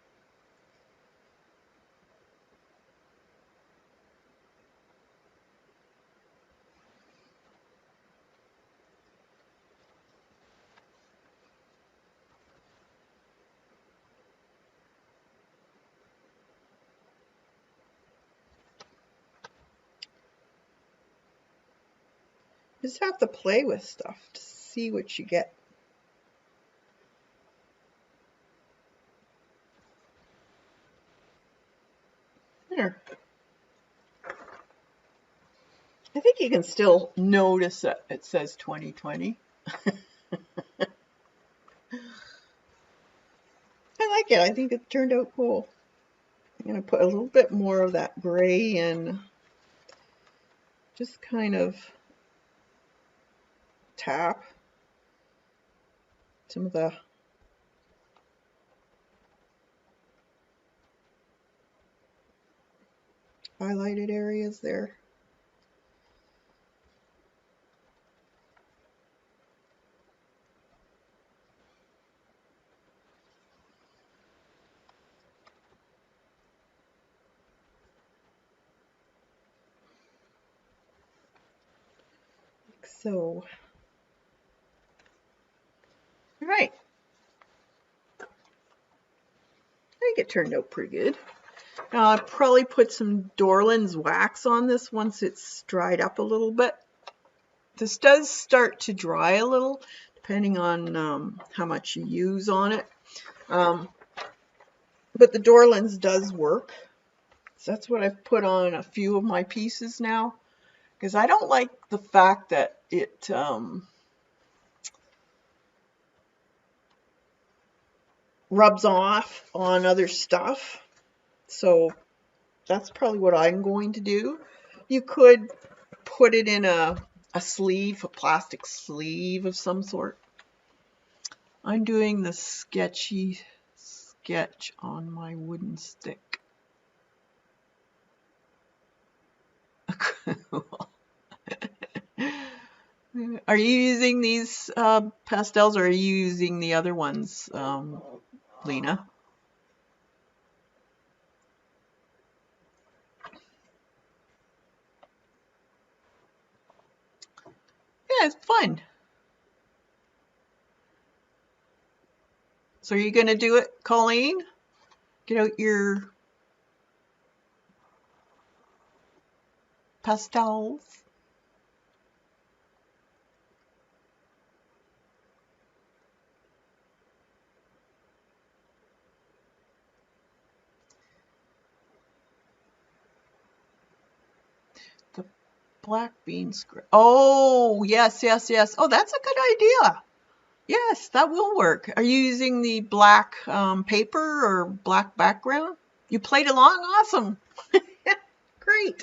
Speaker 1: Just have to play with stuff to see what you get. There. I think you can still notice that it says 2020. I like it. I think it turned out cool. I'm going to put a little bit more of that gray in. Just kind of tap some of the highlighted areas there. Like so. All right. I think it turned out pretty good. Now I'll probably put some Dorland's wax on this once it's dried up a little bit. This does start to dry a little, depending on how much you use on it. But the Dorland's does work. So that's what I've put on a few of my pieces now, because I don't like the fact that it rubs off on other stuff. So that's probably what I'm going to do. You could put it in a sleeve, a plastic sleeve of some sort. I'm doing the sketchy sketch on my wooden stick. Are you using these pastels, or are you using the other ones, Lena? Yeah, it's fun. So are you going to do it, Colleen? Get out your pastels. The black bean script. Oh, yes, yes, yes. Oh, that's a good idea. Yes, that will work. Are you using the black paper or black background? You played along? Awesome. Great.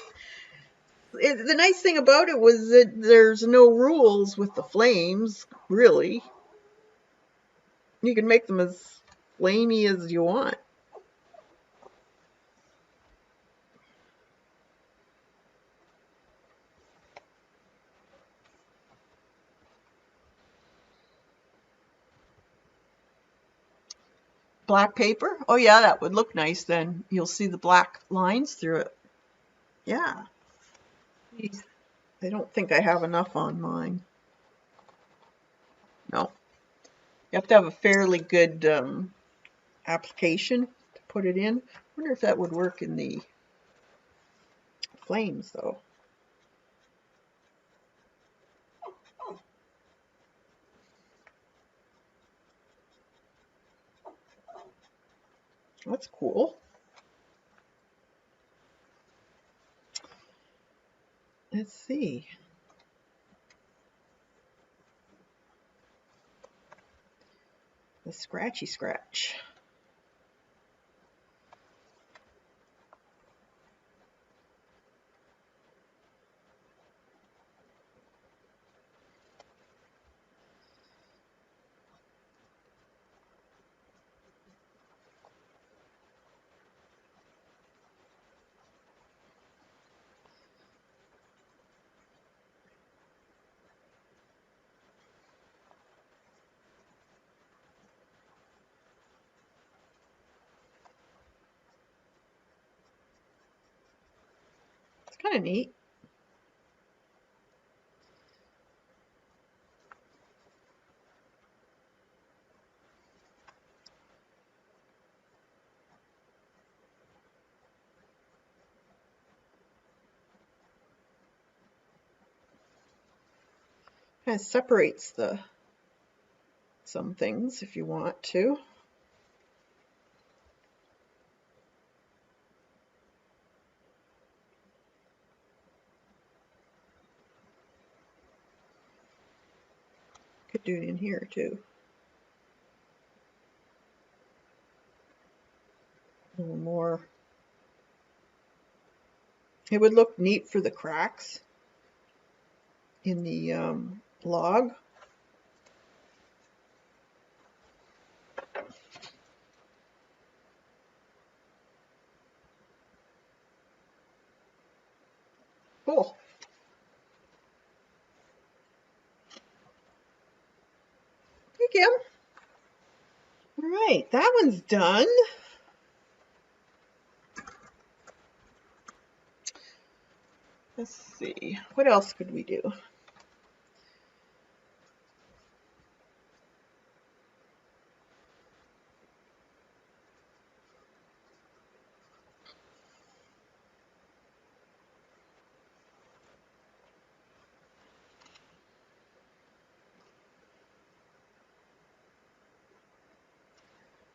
Speaker 1: The nice thing about it was that there's no rules with the flames, really. You can make them as flamey as you want. Black paper? Oh yeah, that would look nice then. You'll see the black lines through it. Yeah. I don't think I have enough on mine. No. You have to have a fairly good application to put it in. I wonder if that would work in the flames though. That's cool. Let's see. The scratchy scratch. It's kind of neat. Kind of separates some things if you want to. Could do it in here too. A little more. It would look neat for the cracks in the log. Cool. Hey, Kim. All right, that one's done. Let's see, what else could we do?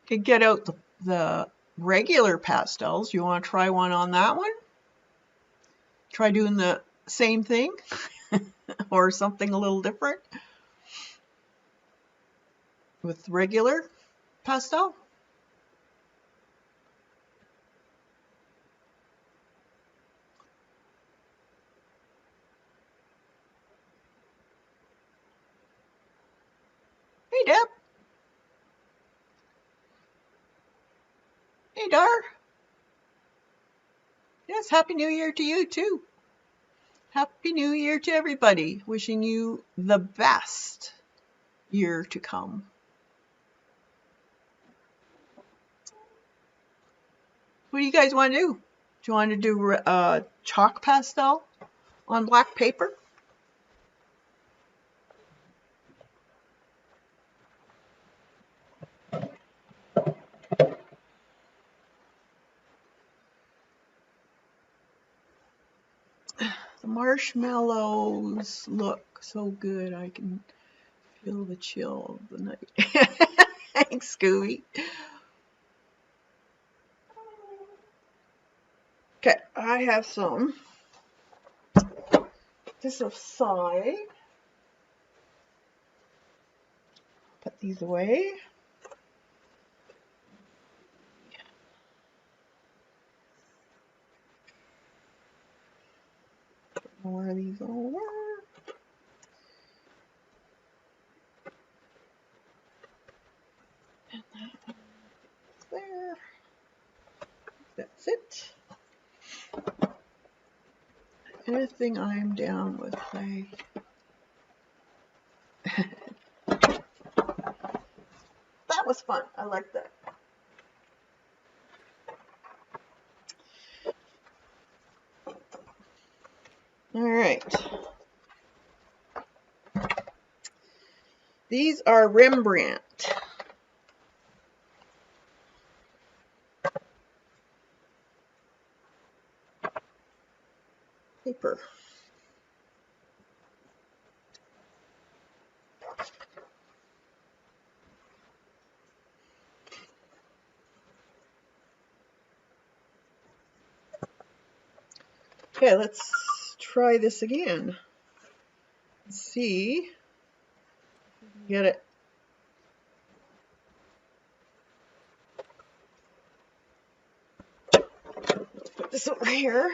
Speaker 1: Could get out the regular pastels. You want to try one on that one? Try doing the same thing or something a little different with regular pastel. Hey, Deb. Hey, Dar. Yes, Happy New Year to you too. Happy New Year to everybody. Wishing you the best year to come. What do you guys want to do? Do you want to do chalk pastel on black paper? The marshmallows look so good. I can feel the chill of the night. Thanks, Scooby. Okay, I have some. This aside. Put these away. Where these all were. And that one's there. That's it. Anything I'm down with, that was fun. I like that. All right. These are Rembrandt. Paper. Okay, let's try this again. Let's see. Get it. Put this over here.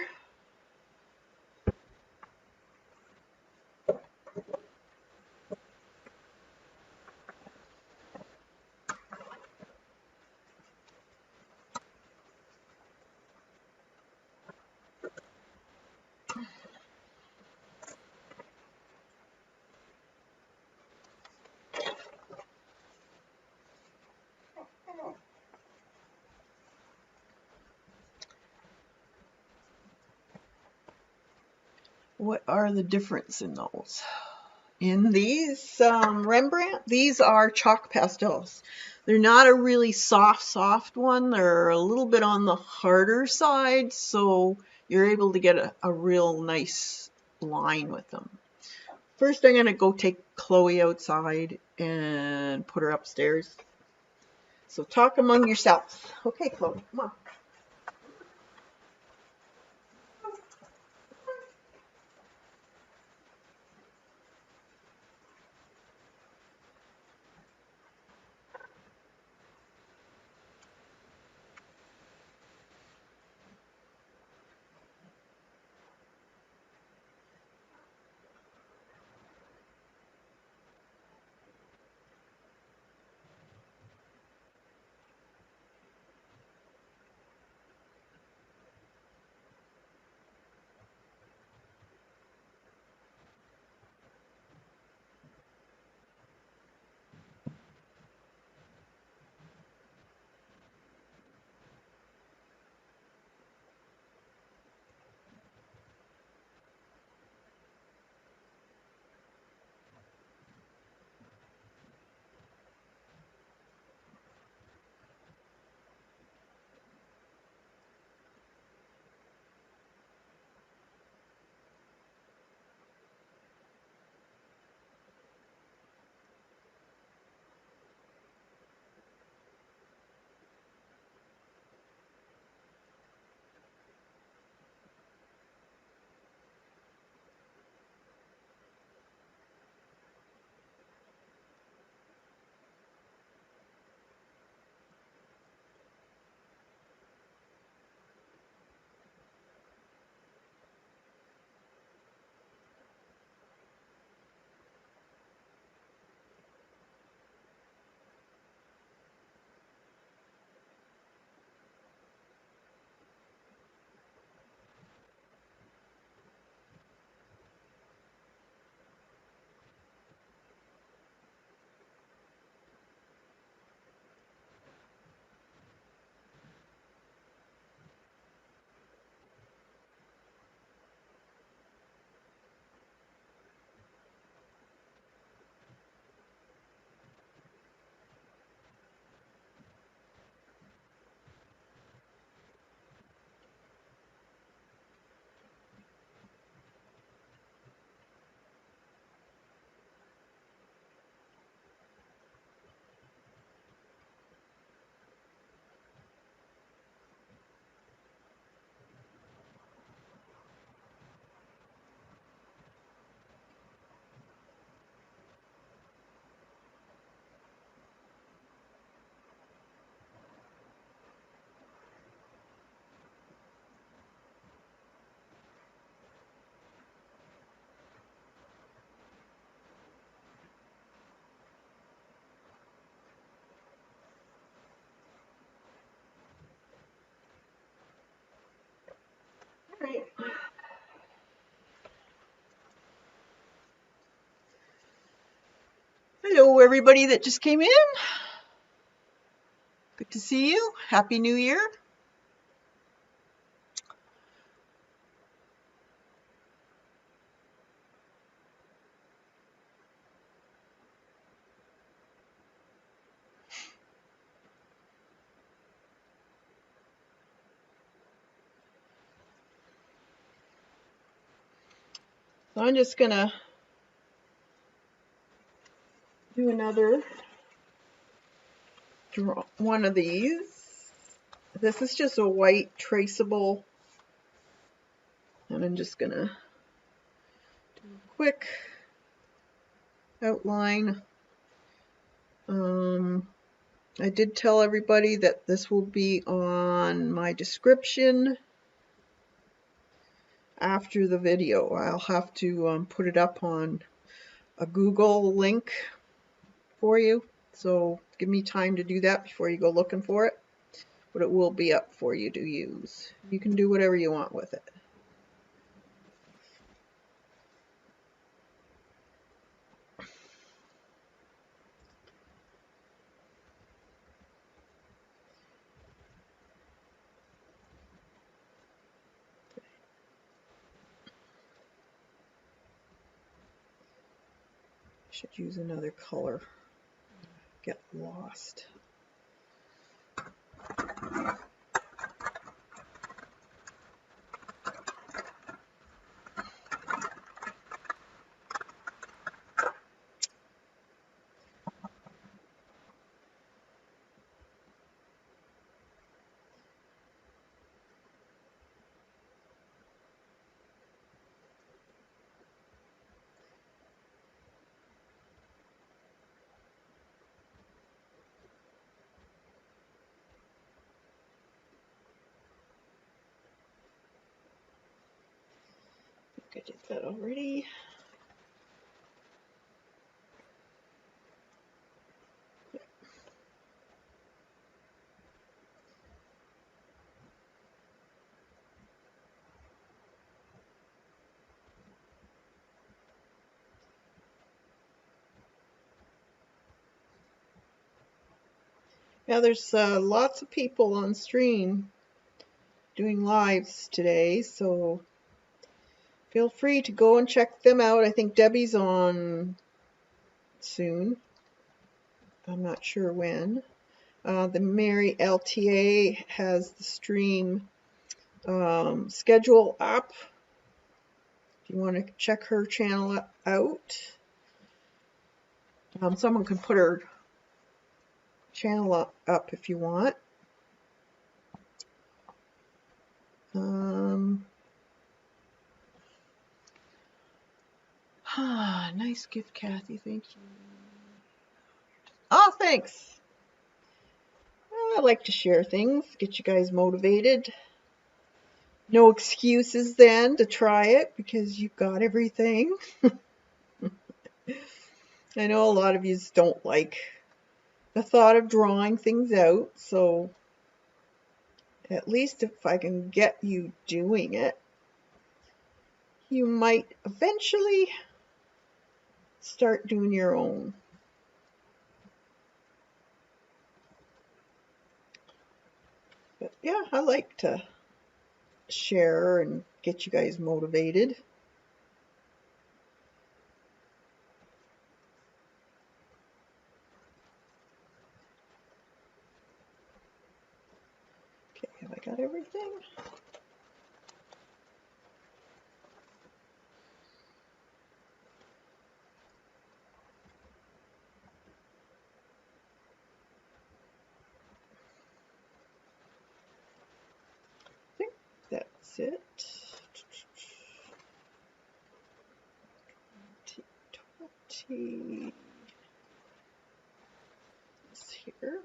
Speaker 1: What are the difference in those? In these Rembrandt, these are chalk pastels. They're not a really soft one. They're a little bit on the harder side, so you're able to get a real nice line with them. First, I'm going to go take Chloe outside and put her upstairs. So talk among yourselves. Okay, Chloe, come on. All right. Hello, everybody that just came in. Good to see you. Happy New Year. So I'm just going to do another one of these. This is just a white traceable, and I'm just going to do a quick outline. I did tell everybody that this will be on my description after the video. I'll have to put it up on a Google link for you, so give me time to do that before you go looking for it, but it will be up for you to use. You can do whatever you want with it. Should use another color. Get lost. I did that already. Yeah, there's lots of people on stream doing lives today, so feel free to go and check them out. I think Debbie's on soon. I'm not sure when. The Mary LTA has the stream schedule up. If you want to check her channel out, someone can put her channel up if you want. Nice gift, Kathy. Thank you. Oh, thanks. I like to share things, get you guys motivated. No excuses then to try it because you've got everything. I know a lot of you don't like the thought of drawing things out, so at least if I can get you doing it, you might eventually start doing your own. But yeah, I like to share and get you guys motivated. Okay, have I got everything? I think that's it. 20 is here.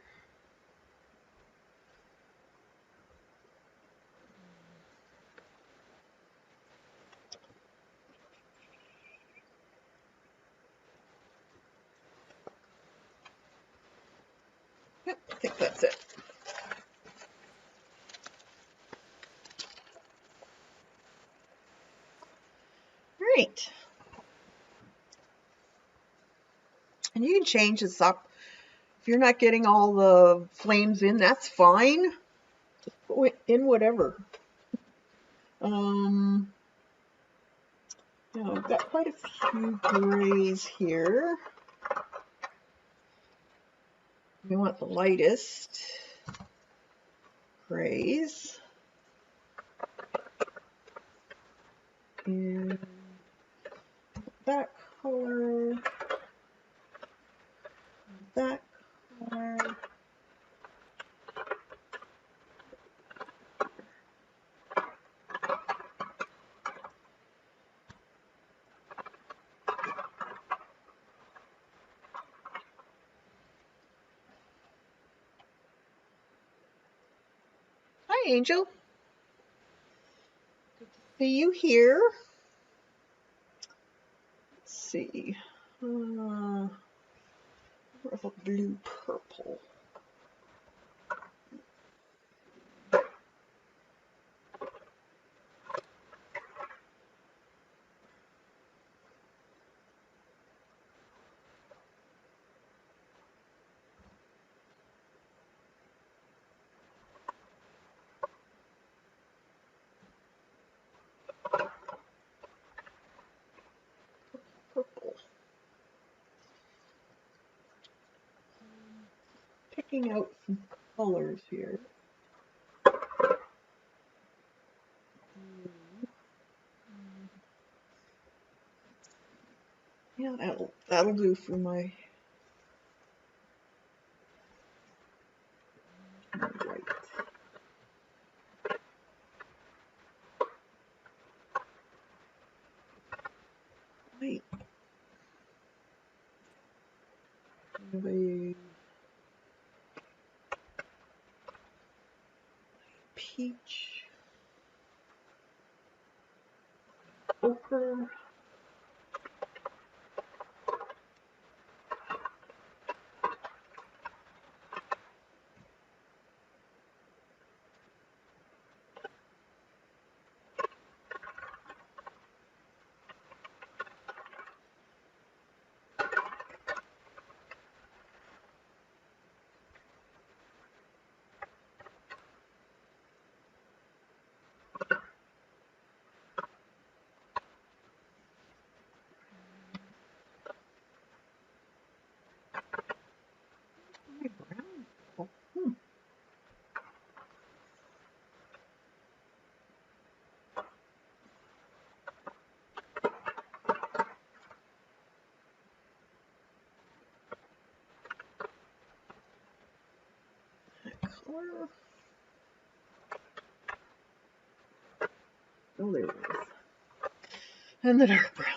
Speaker 1: Yep, I think that's it. Great. And you can change this up. If you're not getting all the flames in, that's fine. Just put in whatever. Now I've got quite a few grays here. We want the lightest grays. And that color, that color. Hi, Angel. Good to see you here. Let's see. More of a blue purple. Purple. Picking out some colors here. Yeah, that'll do for my white. White. Have a peach. ochre. Color. Oh, there it is. And the dark brown.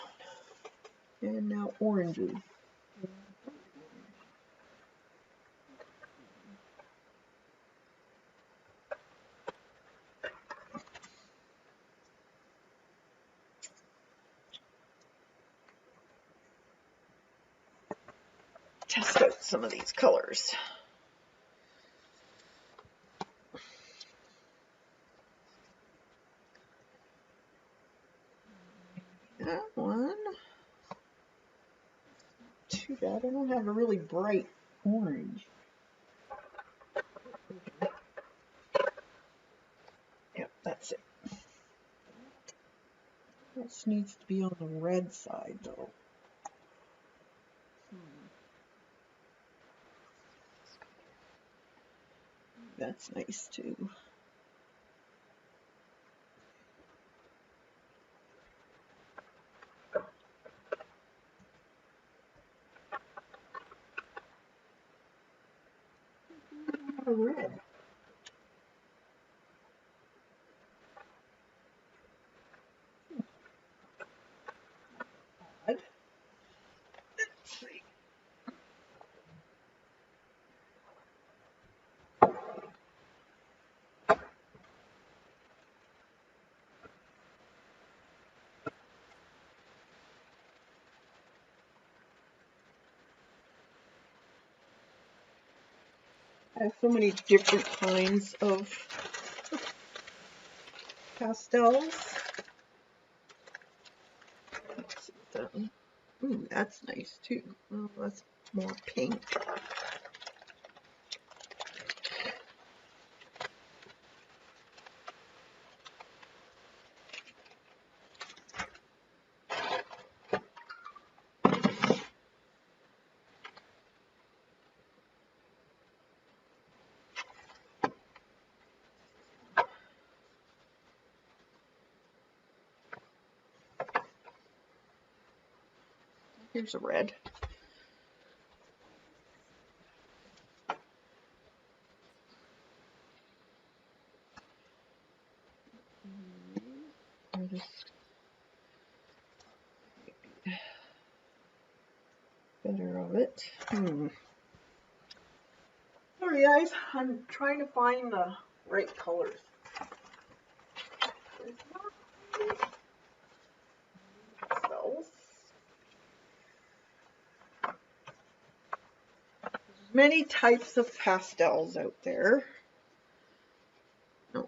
Speaker 1: And now oranges. Test out some of these colors. That one. Too bad I don't have a really bright orange. Yep, that's it. This needs to be on the red side though. That's nice too. Red. Let's see. I have so many different kinds of pastels. Let's see that one. Ooh, that's nice too. Oh, that's more pink. Here's a red. I'll just better of it. Sorry guys, I'm trying to find the right colors. Pastels. There's many types of pastels out there. Oh.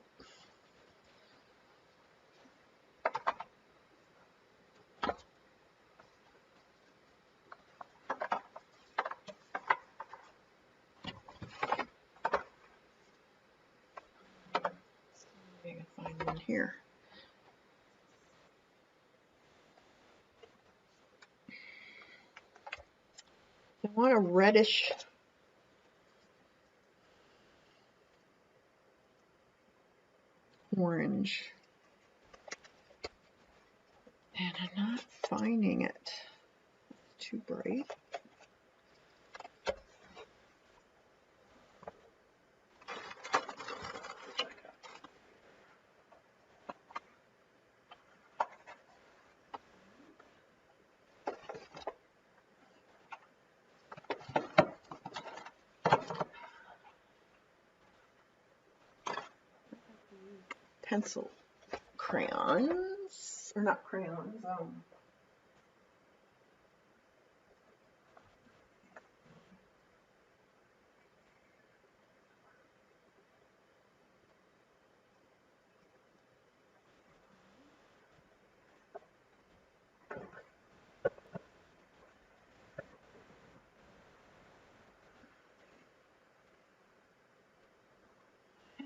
Speaker 1: I can find one here. I want a reddish orange. And I'm not finding it. It's too bright. Pencil crayons. or not crayons,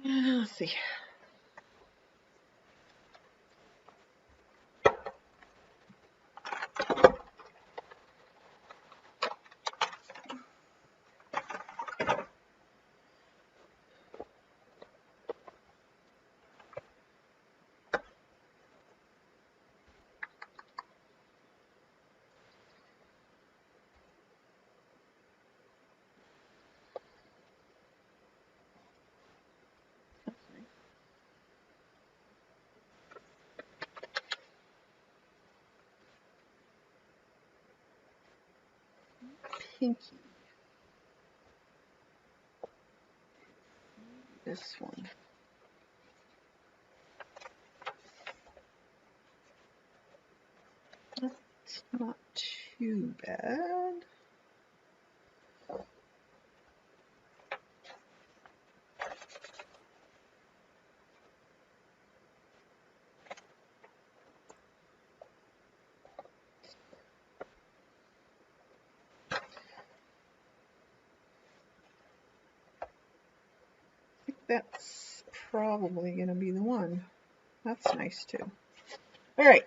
Speaker 1: let's see. Pinky. This one. That's not too bad. I think that's probably going to be the one. That's nice too. All right.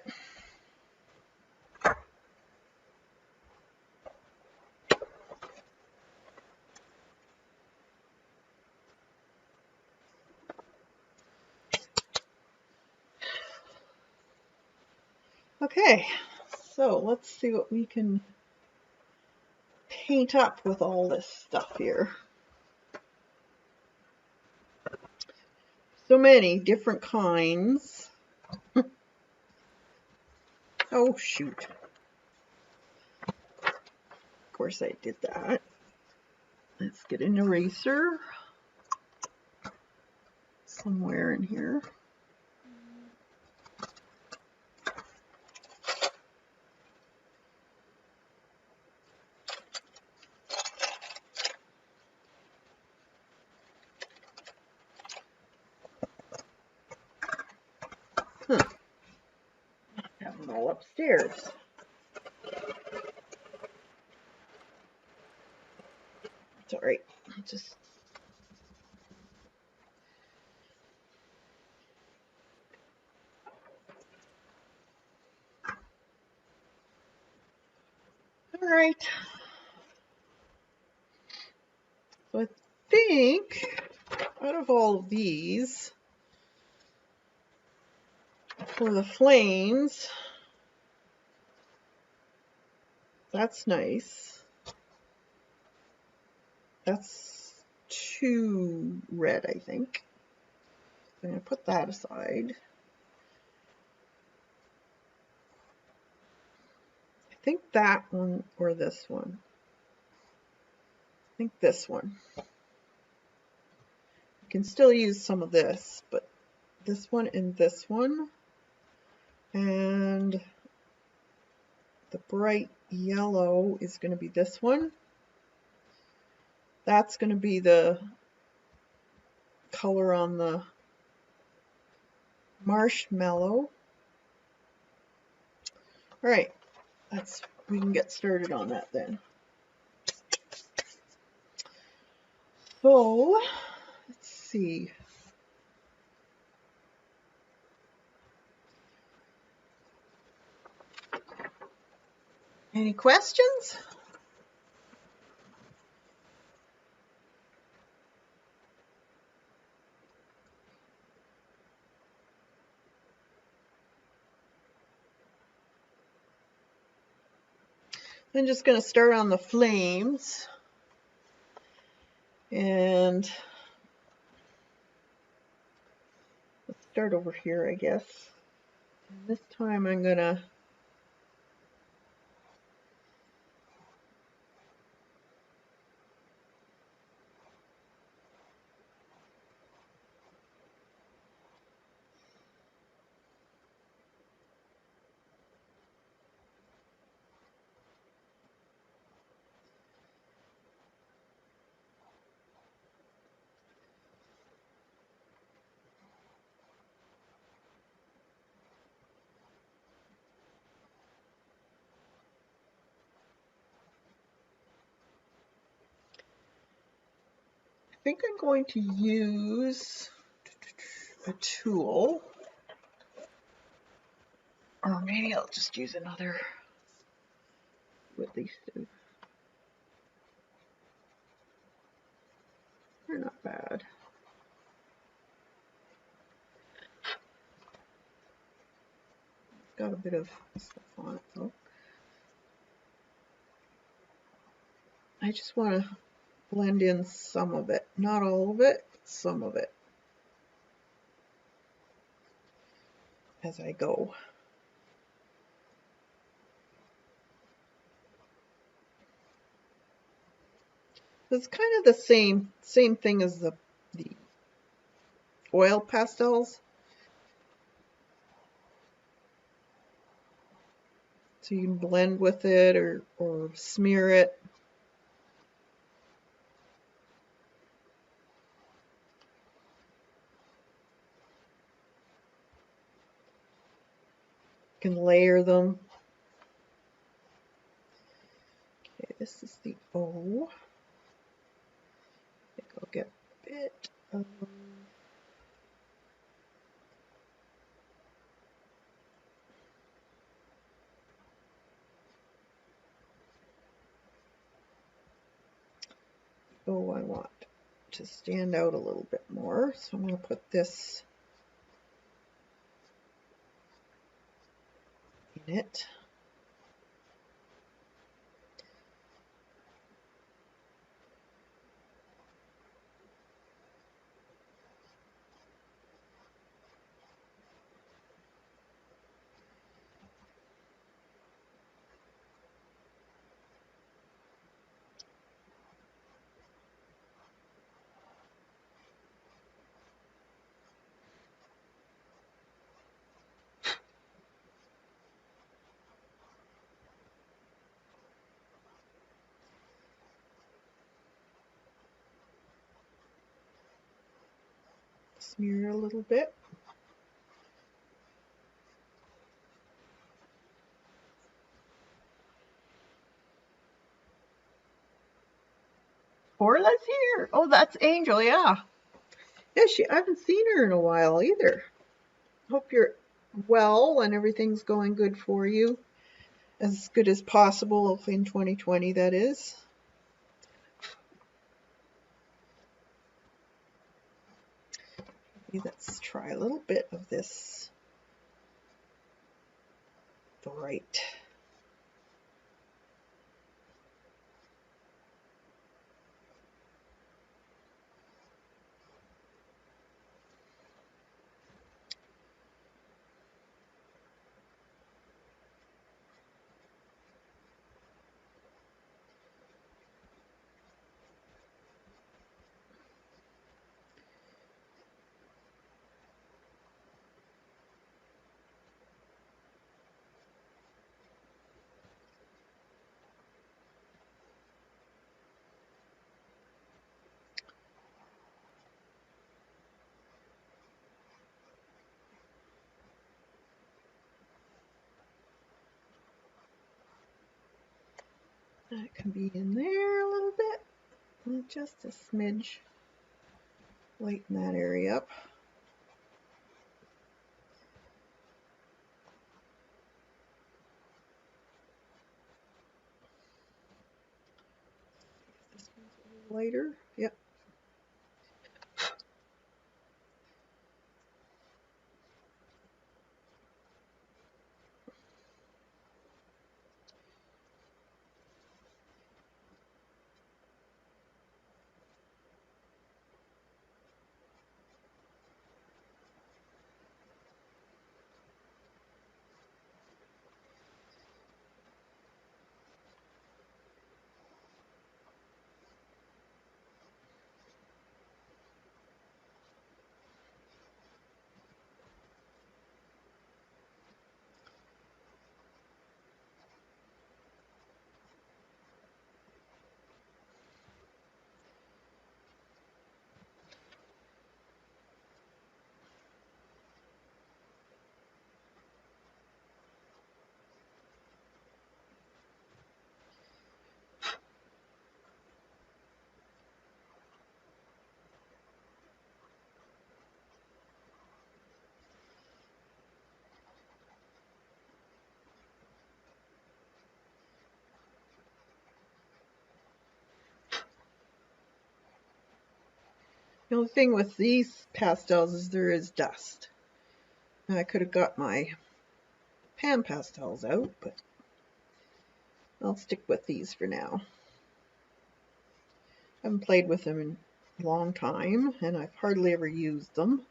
Speaker 1: Okay, so let's see what we can paint up with all this stuff here. So many different kinds. Oh, shoot. Of course I did that. Let's get an eraser somewhere in here. Huh. I have them all upstairs. It's all right. Just all right. So I think out of all of these, for the flames, that's nice. That's too red, I think. I'm going to put that aside. I think that one or this one. I think this one. You can still use some of this, but this one and this one. And the bright yellow is going to be this one. That's going to be the color on the marshmallow. All right, we can get started on that then. So, let's see. Any questions? I'm just going to start on the flames. And let's start over here, I guess. And this time I'm going to think I'm going to use a tool, or maybe I'll just use another with these two. They're not bad. Got a bit of stuff on it though. I just want to blend in some of it, not all of it, some of it as I go. It's kind of the same thing as the oil pastels. So you can blend with it or smear it. You can layer them. Okay, this is the O. I think I'll get a bit of O I want to stand out a little bit more. So I'm going to put this in it. Smear a little bit. Orla's here. Oh, that's Angel, yeah. Yeah, I haven't seen her in a while either. Hope you're well and everything's going good for you. As good as possible in 2020, that is. Let's try a little bit of this bright. That can be in there a little bit. And just a smidge. Lighten that area up. This one's a little lighter. Yep. The only thing with these pastels is there is dust. Now, I could have got my pan pastels out, but I'll stick with these for now. I haven't played with them in a long time, and I've hardly ever used them.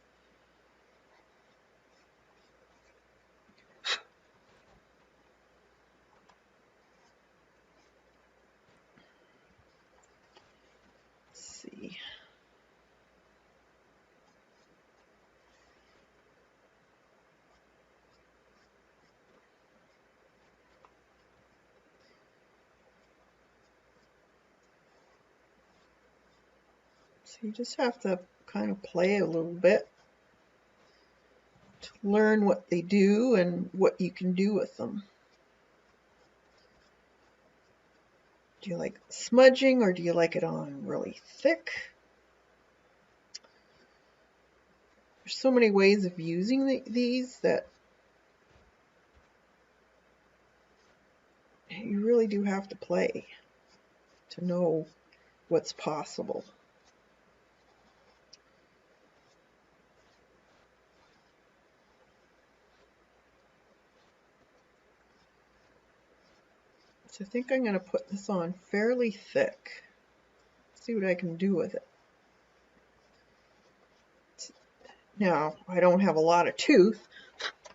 Speaker 1: Let's see. So you just have to kind of play a little bit to learn what they do and what you can do with them. Do you like smudging or do you like it on really thick? There's so many ways of using these that you really do have to play to know what's possible. So I think I'm going to put this on fairly thick. See what I can do with it. Now, I don't have a lot of tooth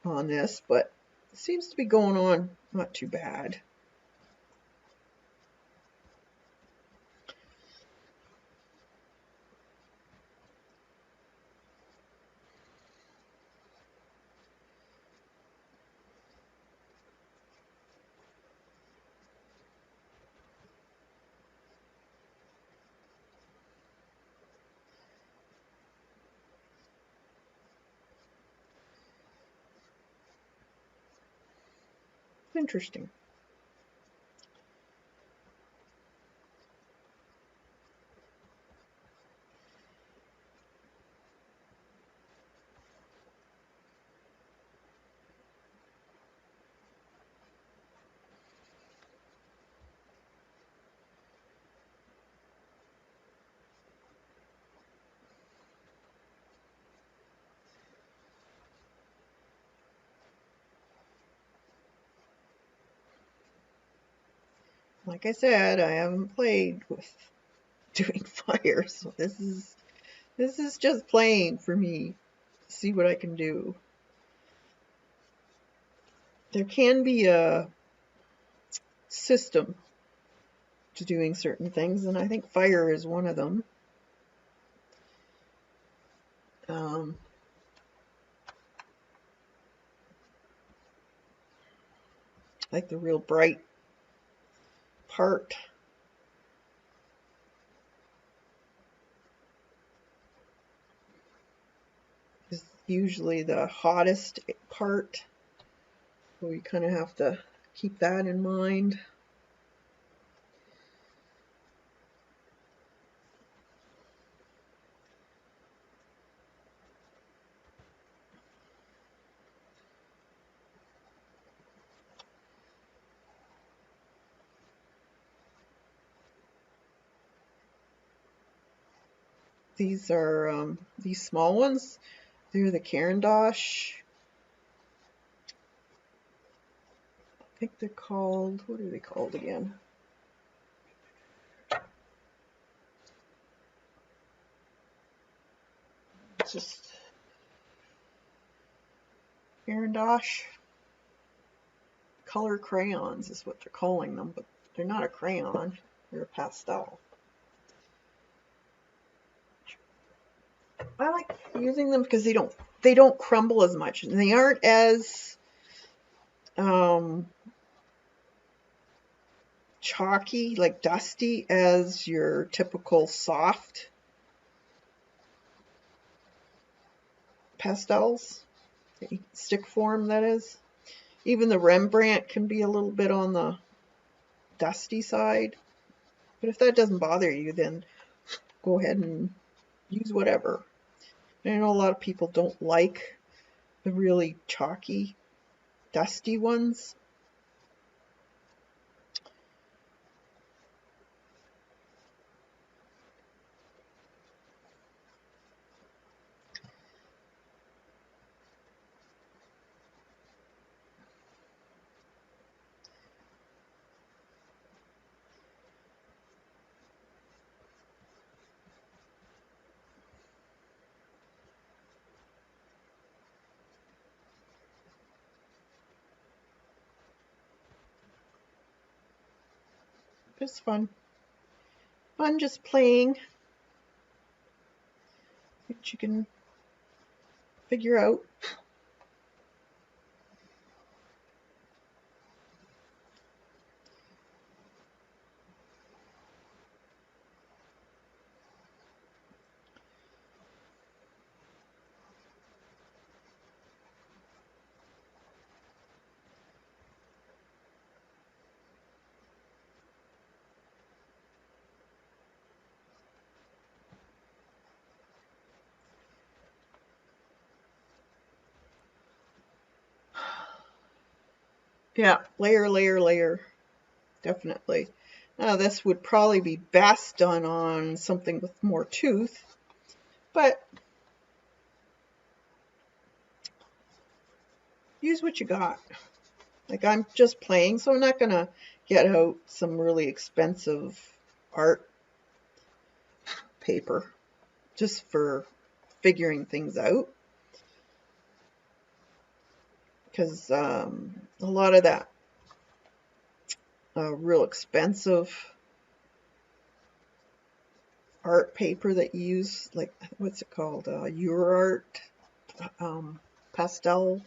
Speaker 1: on this, but it seems to be going on not too bad. It's interesting. Like I said, I haven't played with doing fire, so this is just playing for me. See what I can do. There can be a system to doing certain things, and I think fire is one of them. Like the real bright part. Is usually the hottest part, so you kind of have to keep that in mind. These are these small ones. They're the Carandosh. I think they're called, what are they called again? It's just Carandosh color crayons is what they're calling them, but they're not a crayon, they're a pastel. I like using them because they don't crumble as much, and they aren't as chalky, like dusty, as your typical soft pastels, stick form that is. Even the Rembrandt can be a little bit on the dusty side, but if that doesn't bother you, then go ahead and use whatever. I know a lot of people don't like the really chalky, dusty ones. Just fun. Fun just playing. Which you can figure out. Yeah, layer, layer, layer. Definitely. Now this would probably be best done on something with more tooth, but use what you got. Like I'm just playing, so I'm not gonna get out some really expensive art paper just for figuring things out. Because a lot of that real expensive art paper that you use, like what's it called, Your Art, Pastel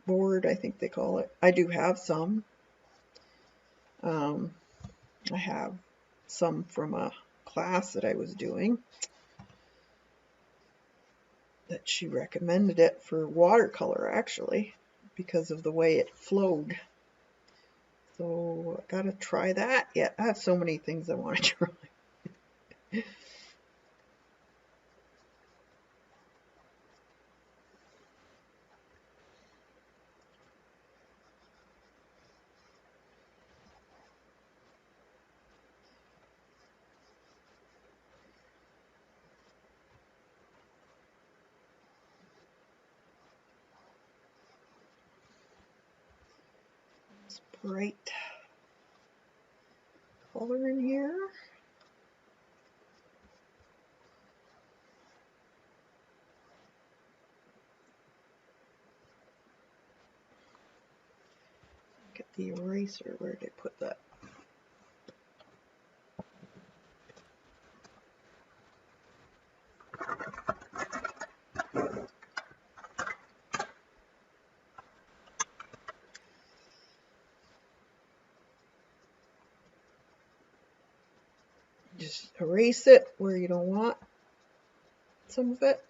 Speaker 1: board, I think they call it. I do have some. I have some from a class that I was doing that she recommended it for watercolor, actually, because of the way it flowed. So I gotta try that. Yeah, I have so many things I want to try. It's bright color in here. Get the eraser. Where did I put that? Just erase it where you don't want some of it.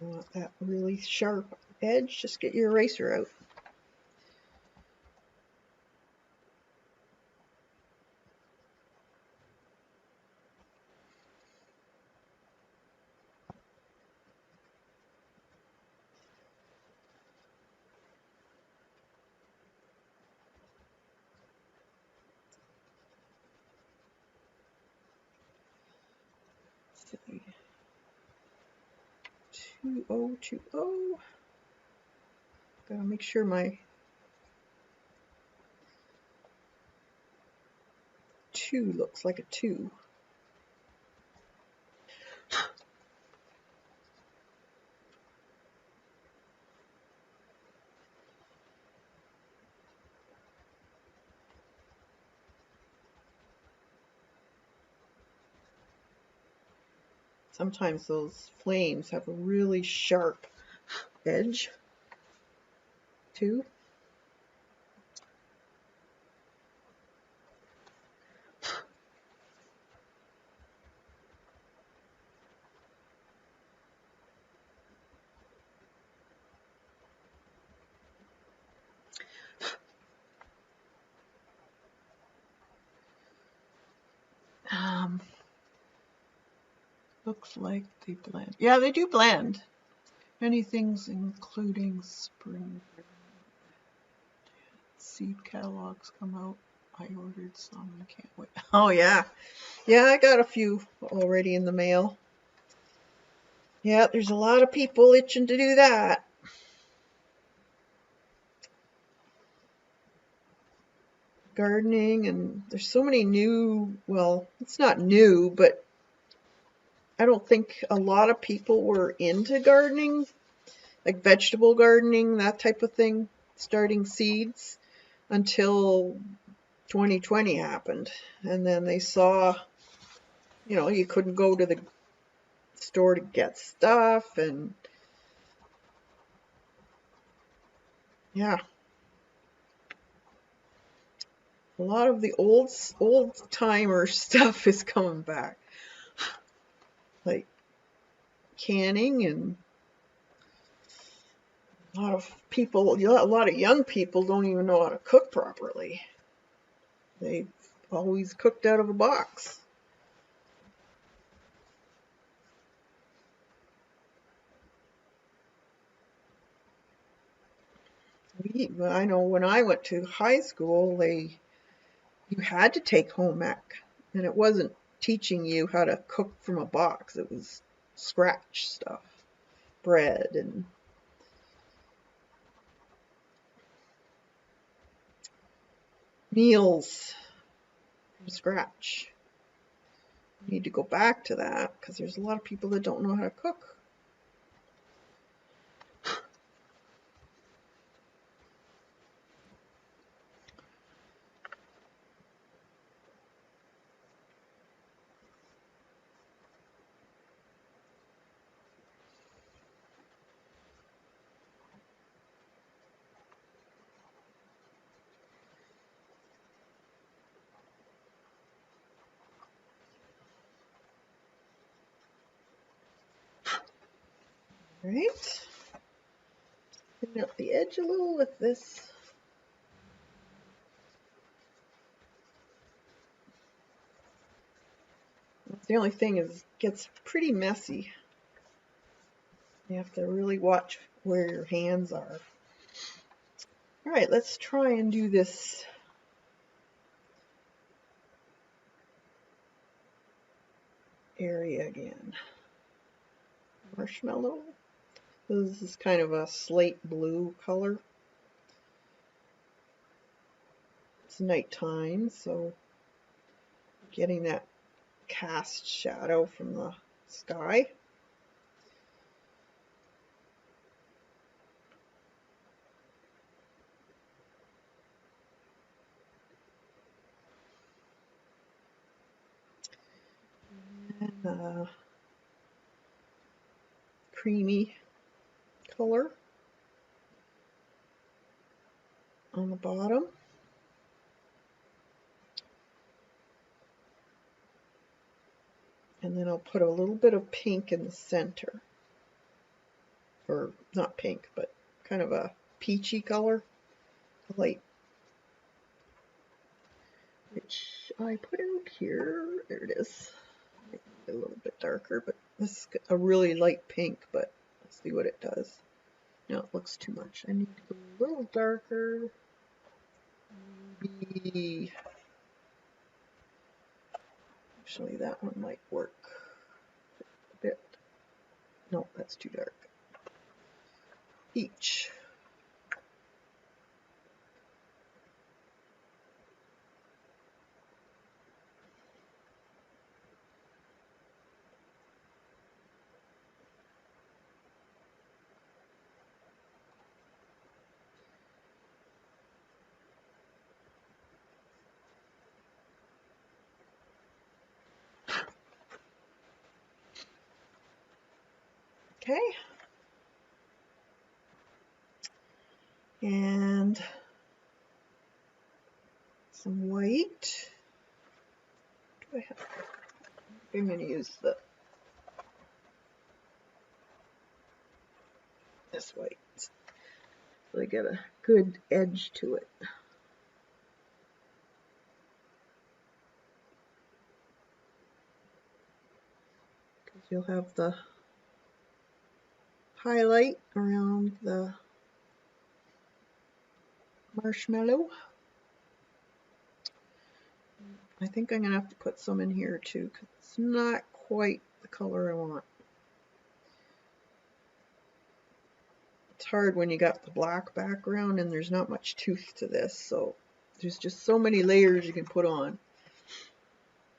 Speaker 1: You want that really sharp edge, just get your eraser out. Let's see. 2020. Gotta make sure my 2 looks like a 2. Sometimes those flames have a really sharp edge too. Looks like they blend. Yeah, they do blend. Many things, including spring seed catalogs, come out. I ordered some. I can't wait. Oh yeah, yeah. I got a few already in the mail. Yeah, there's a lot of people itching to do that. gardening, and there's so many new, well, it's not new, but I don't think a lot of people were into gardening, like vegetable gardening, that type of thing, starting seeds until 2020 happened. And then they saw, you couldn't go to the store to get stuff, and yeah, a lot of the old timer stuff is coming back, like canning, and a lot of young people don't even know how to cook properly. They've always cooked out of a box. I know when I went to high school, you had to take home ec, and it wasn't teaching you how to cook from a box. It was scratch stuff, bread and meals from scratch. You need to go back to that because there's a lot of people that don't know how to cook. Right? Clean up the edge a little with this. The only thing is it gets pretty messy. You have to really watch where your hands are. All right, let's try and do this area again. Marshmallow. This is kind of a slate blue color. It's nighttime, so getting that cast shadow from the sky. And creamy color on the bottom. And then I'll put a little bit of pink in the center. Or not pink, but kind of a peachy color. Light. Which I put out here. There it is. A little bit darker, but this is a really light pink, but let's see what it does. No, it looks too much. I need to go a little darker. Maybe, actually that one might work a bit. No, that's too dark. Peach. Okay. And some white. Do I have? I'm going to use this white so I get a good edge to it. Because you'll have the highlight around the marshmallow. I think I'm going to have to put some in here too because it's not quite the color I want. It's hard when you got the black background and there's not much tooth to this, so There's just so many layers you can put on.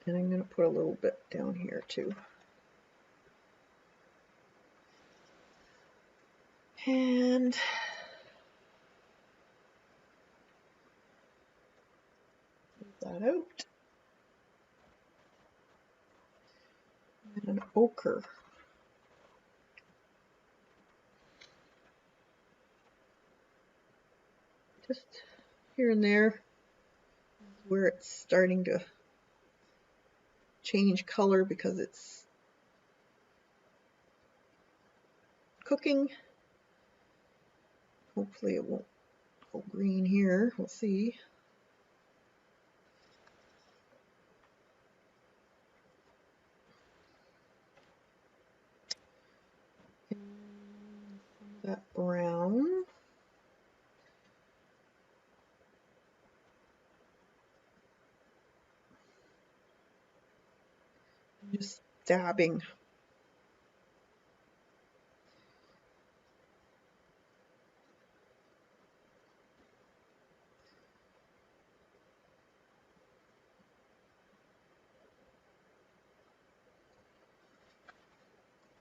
Speaker 1: And I'm going to put a little bit down here too. And move that out. And an ochre. Just here and there where it's starting to change color because it's cooking. Hopefully it won't go green here. We'll see. And some of that brown. Just dabbing.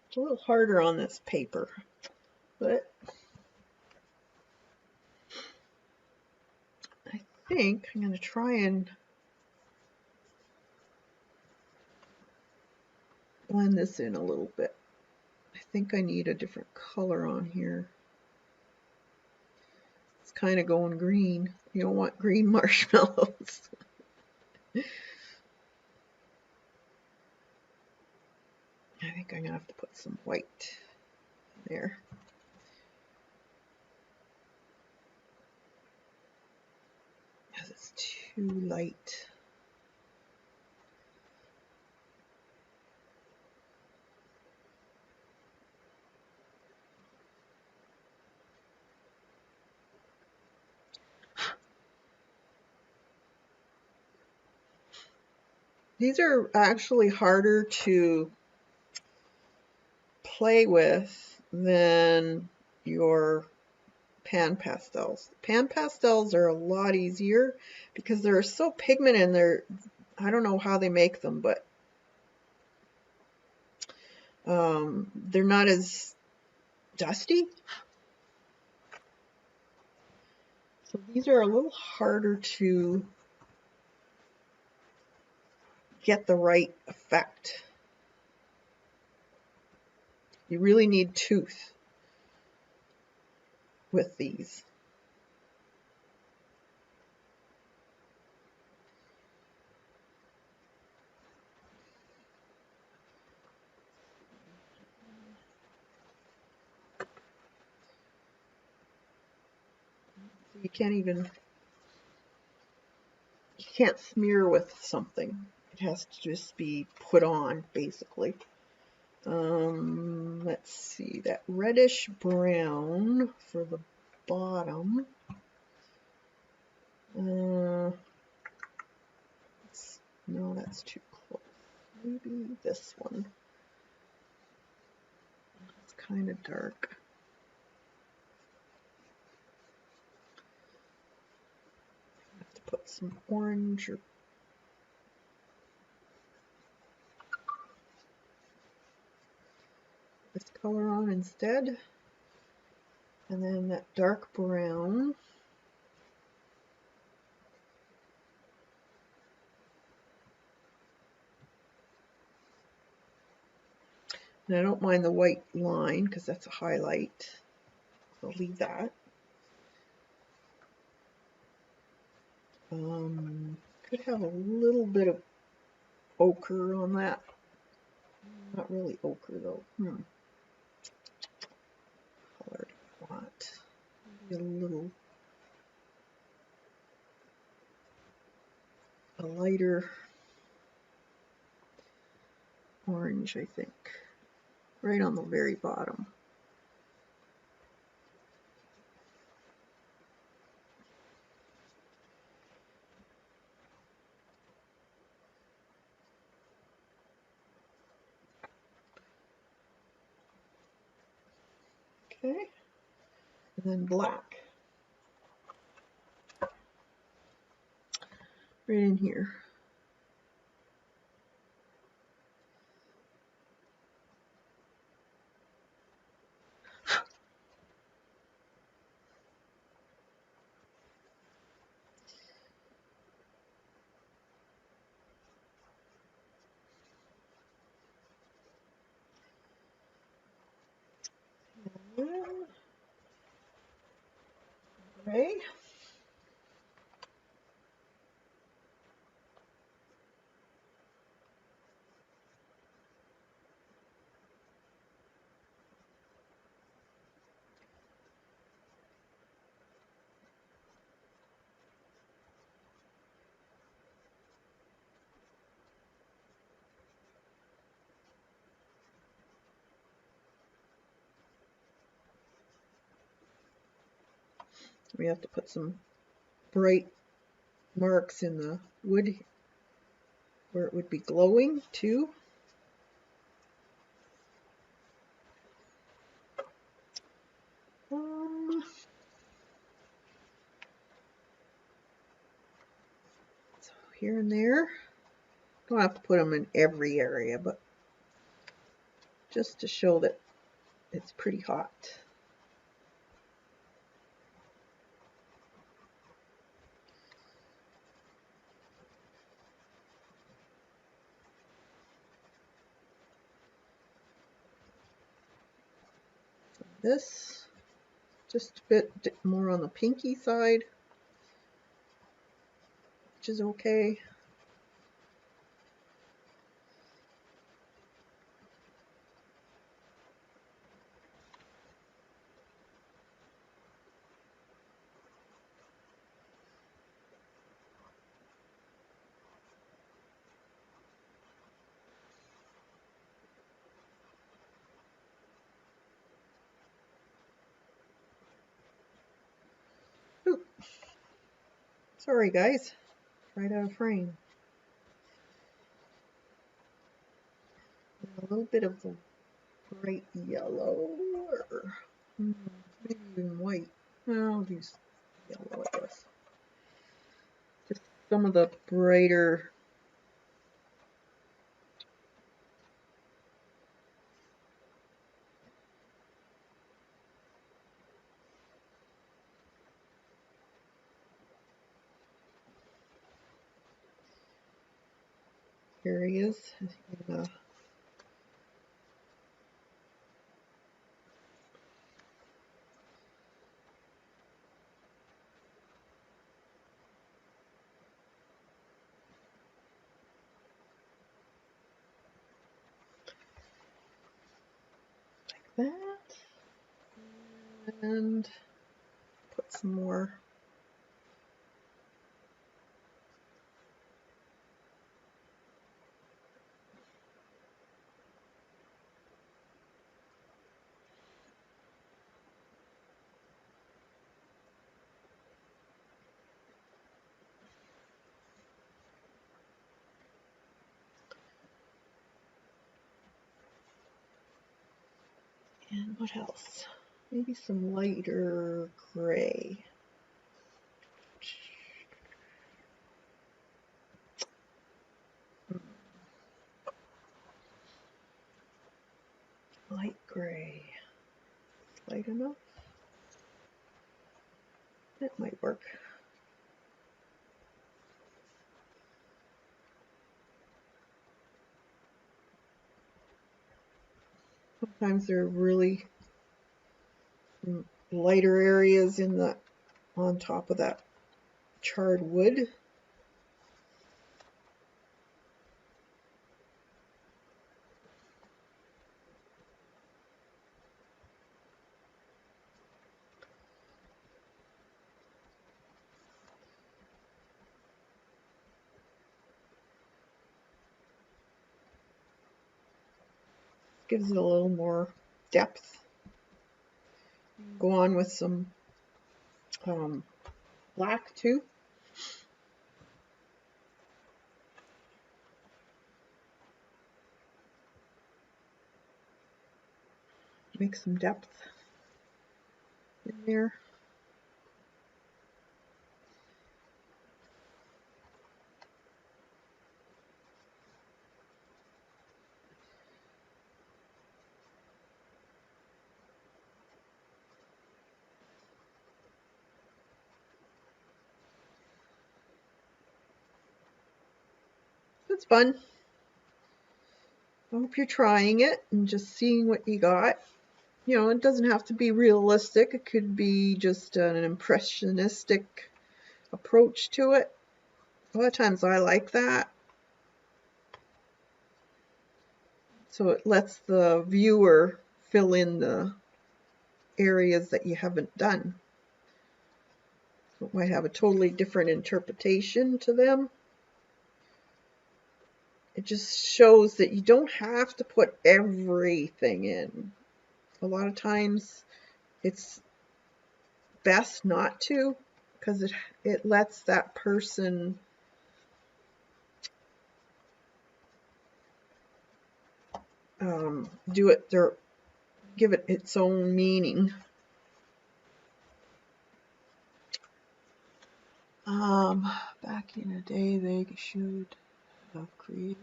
Speaker 1: It's a little harder on this paper, but I think I'm going to try and blend this in a little bit. I think I need a different color on here. It's kind of going green. You don't want green marshmallows. I think I'm going to have to put some white there. Because it's too light. These are actually harder to play with than your pan pastels. Pan pastels are a lot easier because they're so pigmented and I don't know how they make them, but they're not as dusty. So these are a little harder to get the right effect. You really need tooth with these. You can't smear with something. It has to just be put on, basically. Let's see, that reddish brown for the bottom. No, that's too close. Maybe this one. It's kind of dark. I have to put some orange or this color on instead. And then that dark brown. And I don't mind the white line because that's a highlight. So I'll leave that. Could have a little bit of ochre on that. Not really ochre though. Color do I want? Maybe a lighter orange, I think. Right on the very bottom. Okay. And then black. right in here. Gray. We have to put some bright marks in the wood where it would be glowing too. So here and there. Don't have to put them in every area, but just to show that it's pretty hot. This just a bit more on the pinky side, which is okay. Ooh, sorry guys, right out of frame. A little bit of the bright yellow, or maybe even white. I'll use yellow, I guess. Just some of the brighter areas. Like that. And put some more and what else? Maybe some lighter gray. Light gray. Light enough? That might work. Sometimes there are really lighter areas in the on top of that charred wood. Gives it a little more depth. Go on with some black too. Make some depth in there. That's fun. I hope you're trying it and just seeing what you got. You know, it doesn't have to be realistic. It could be just an impressionistic approach to it. A lot of times I like that. So it lets the viewer fill in the areas that you haven't done. So it might have a totally different interpretation to them. It just shows that you don't have to put everything in. A lot of times it's best not to, because it lets that person do it, give it its own meaning. Back in the day, they should have created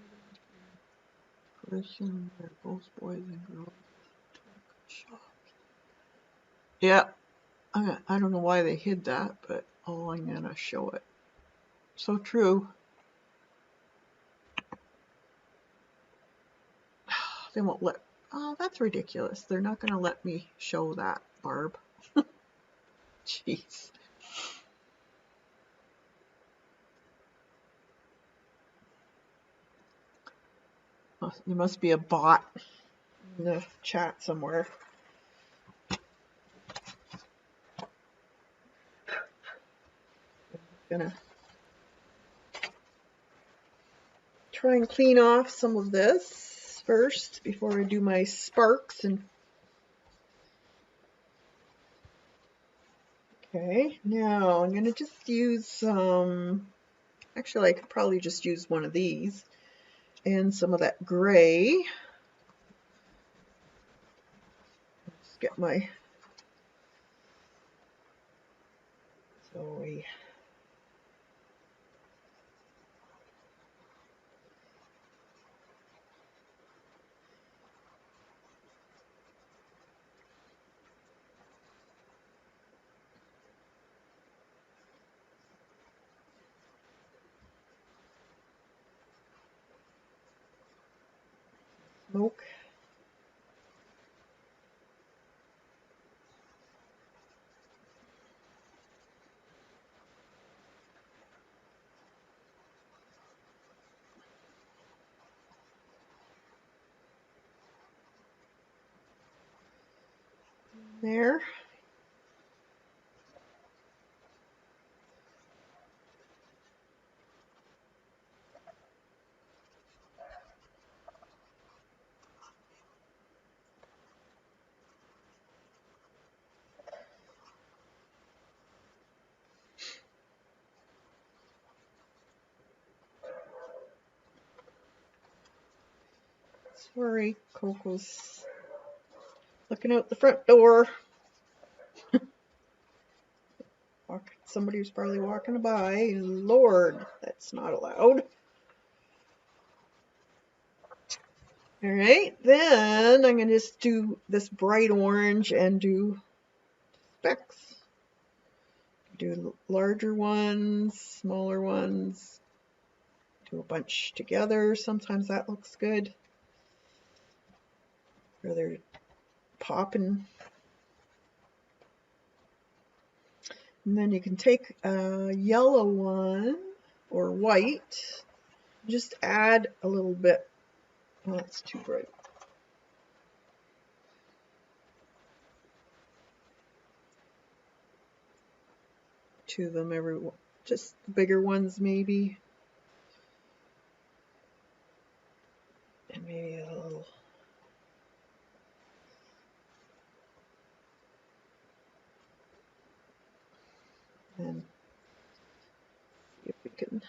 Speaker 1: a curriculum where both boys and girls took shops. Yeah, I don't know why they hid that, but I'm gonna show it. So true. They won't let. Oh, that's ridiculous. They're not gonna let me show that, Barb. Jeez. There must be a bot in the chat somewhere. I'm gonna try and clean off some of this first before I do my sparks. And okay, now I'm gonna just use actually I could probably just use one of these and some of that gray. Just get my Zoe. Smoke. There. Sorry, Coco's looking out the front door. Somebody was probably walking by. Lord, that's not allowed. All right, then I'm going to just do this bright orange and do specks. Do larger ones, smaller ones, do a bunch together. Sometimes that looks good. Or they're popping. And then you can take a yellow one or white, just add a little bit. Oh, that's too bright. To them, just the bigger ones maybe. And maybe a little. And see if we can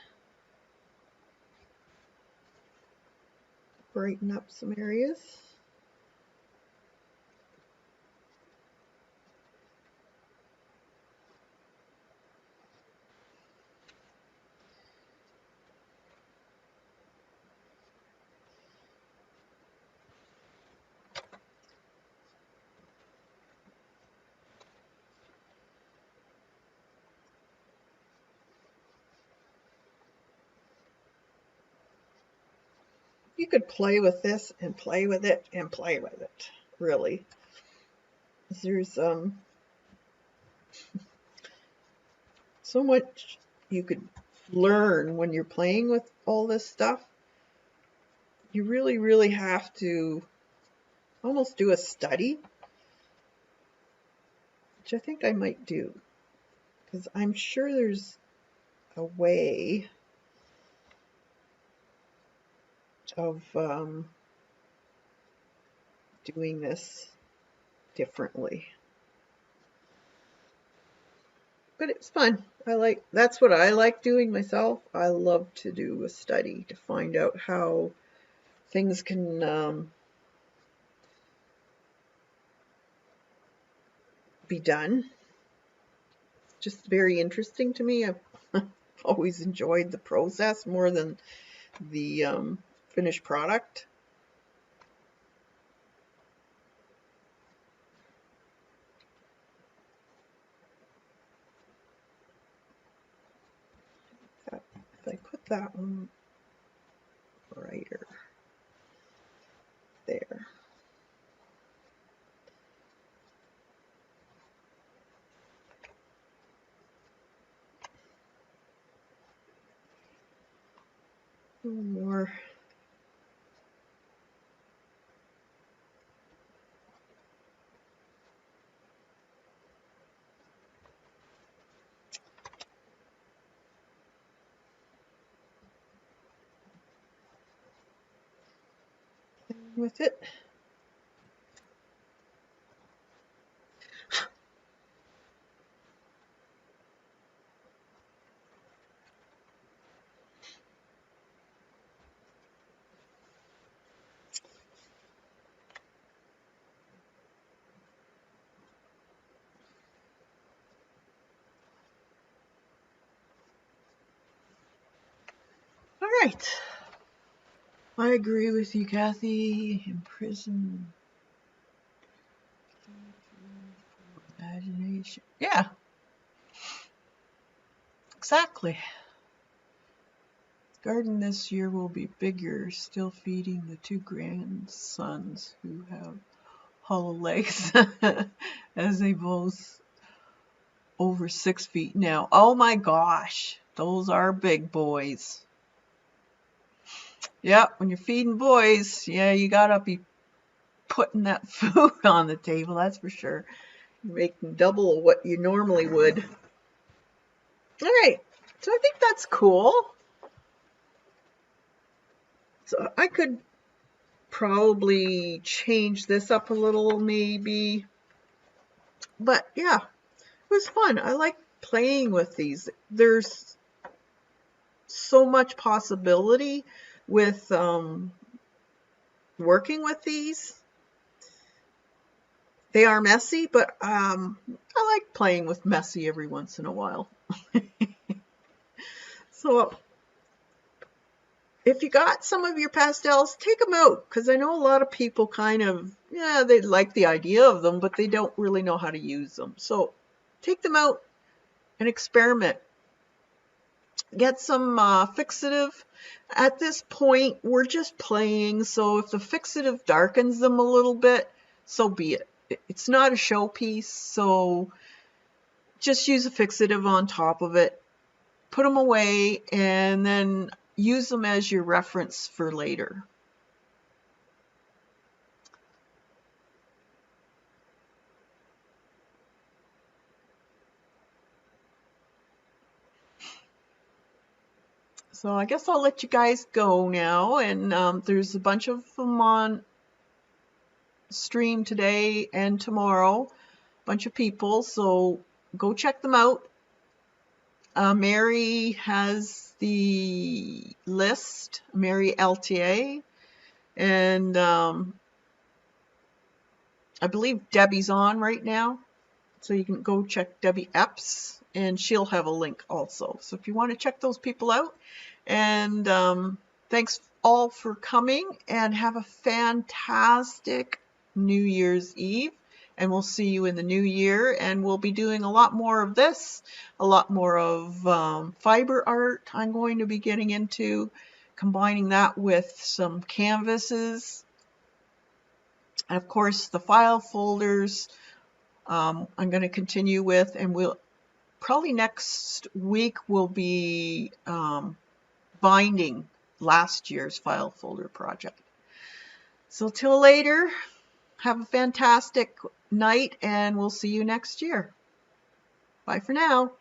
Speaker 1: brighten up some areas. you could play with this and play with it and play with it, really. There's so much you could learn when you're playing with all this stuff. You really, really have to almost do a study, which I think I might do, because I'm sure there's a way of doing this differently. But it's fun. That's what I like doing myself. I love to do a study to find out how things can be done. Just very interesting to me. I've always enjoyed the process more than the finished product. If I put that one brighter there. A little more. With it. All right. I agree with you, Kathy. In prison. Imagination. Yeah. Exactly. Garden this year will be bigger, still feeding the 2 grandsons who have hollow legs as they both over 6 feet now. Oh my gosh, those are big boys. Yep, when you're feeding boys, yeah, you gotta be putting that food on the table, that's for sure. You're making double what you normally would. All right, so I think that's cool. So I could probably change this up a little, maybe. But yeah, it was fun. I like playing with these. There's so much possibility with working with these. They are messy, but I like playing with messy every once in a while. So if you got some of your pastels, take them out, because I know a lot of people kind of, yeah, they like the idea of them, but they don't really know how to use them. So take them out and experiment. Get some fixative. At this point, we're just playing, so if the fixative darkens them a little bit, so be it. It's not a showpiece, so just use a fixative on top of it. Put them away, and then use them as your reference for later. So I guess I'll let you guys go now, and there's a bunch of them on stream today and tomorrow, a bunch of people, so go check them out. Mary has the list, Mary LTA, and I believe Debbie's on right now, so you can go check Debbie Epps, and she'll have a link also. So if you want to check those people out, and thanks all for coming, and have a fantastic New Year's Eve, and we'll see you in the new year, and we'll be doing a lot more of this, a lot more of fiber art I'm going to be getting into, combining that with some canvases. And of course, the file folders I'm going to continue with, and we'll probably next week we'll be binding last year's file folder project. So till later, have a fantastic night, and we'll see you next year. Bye for now.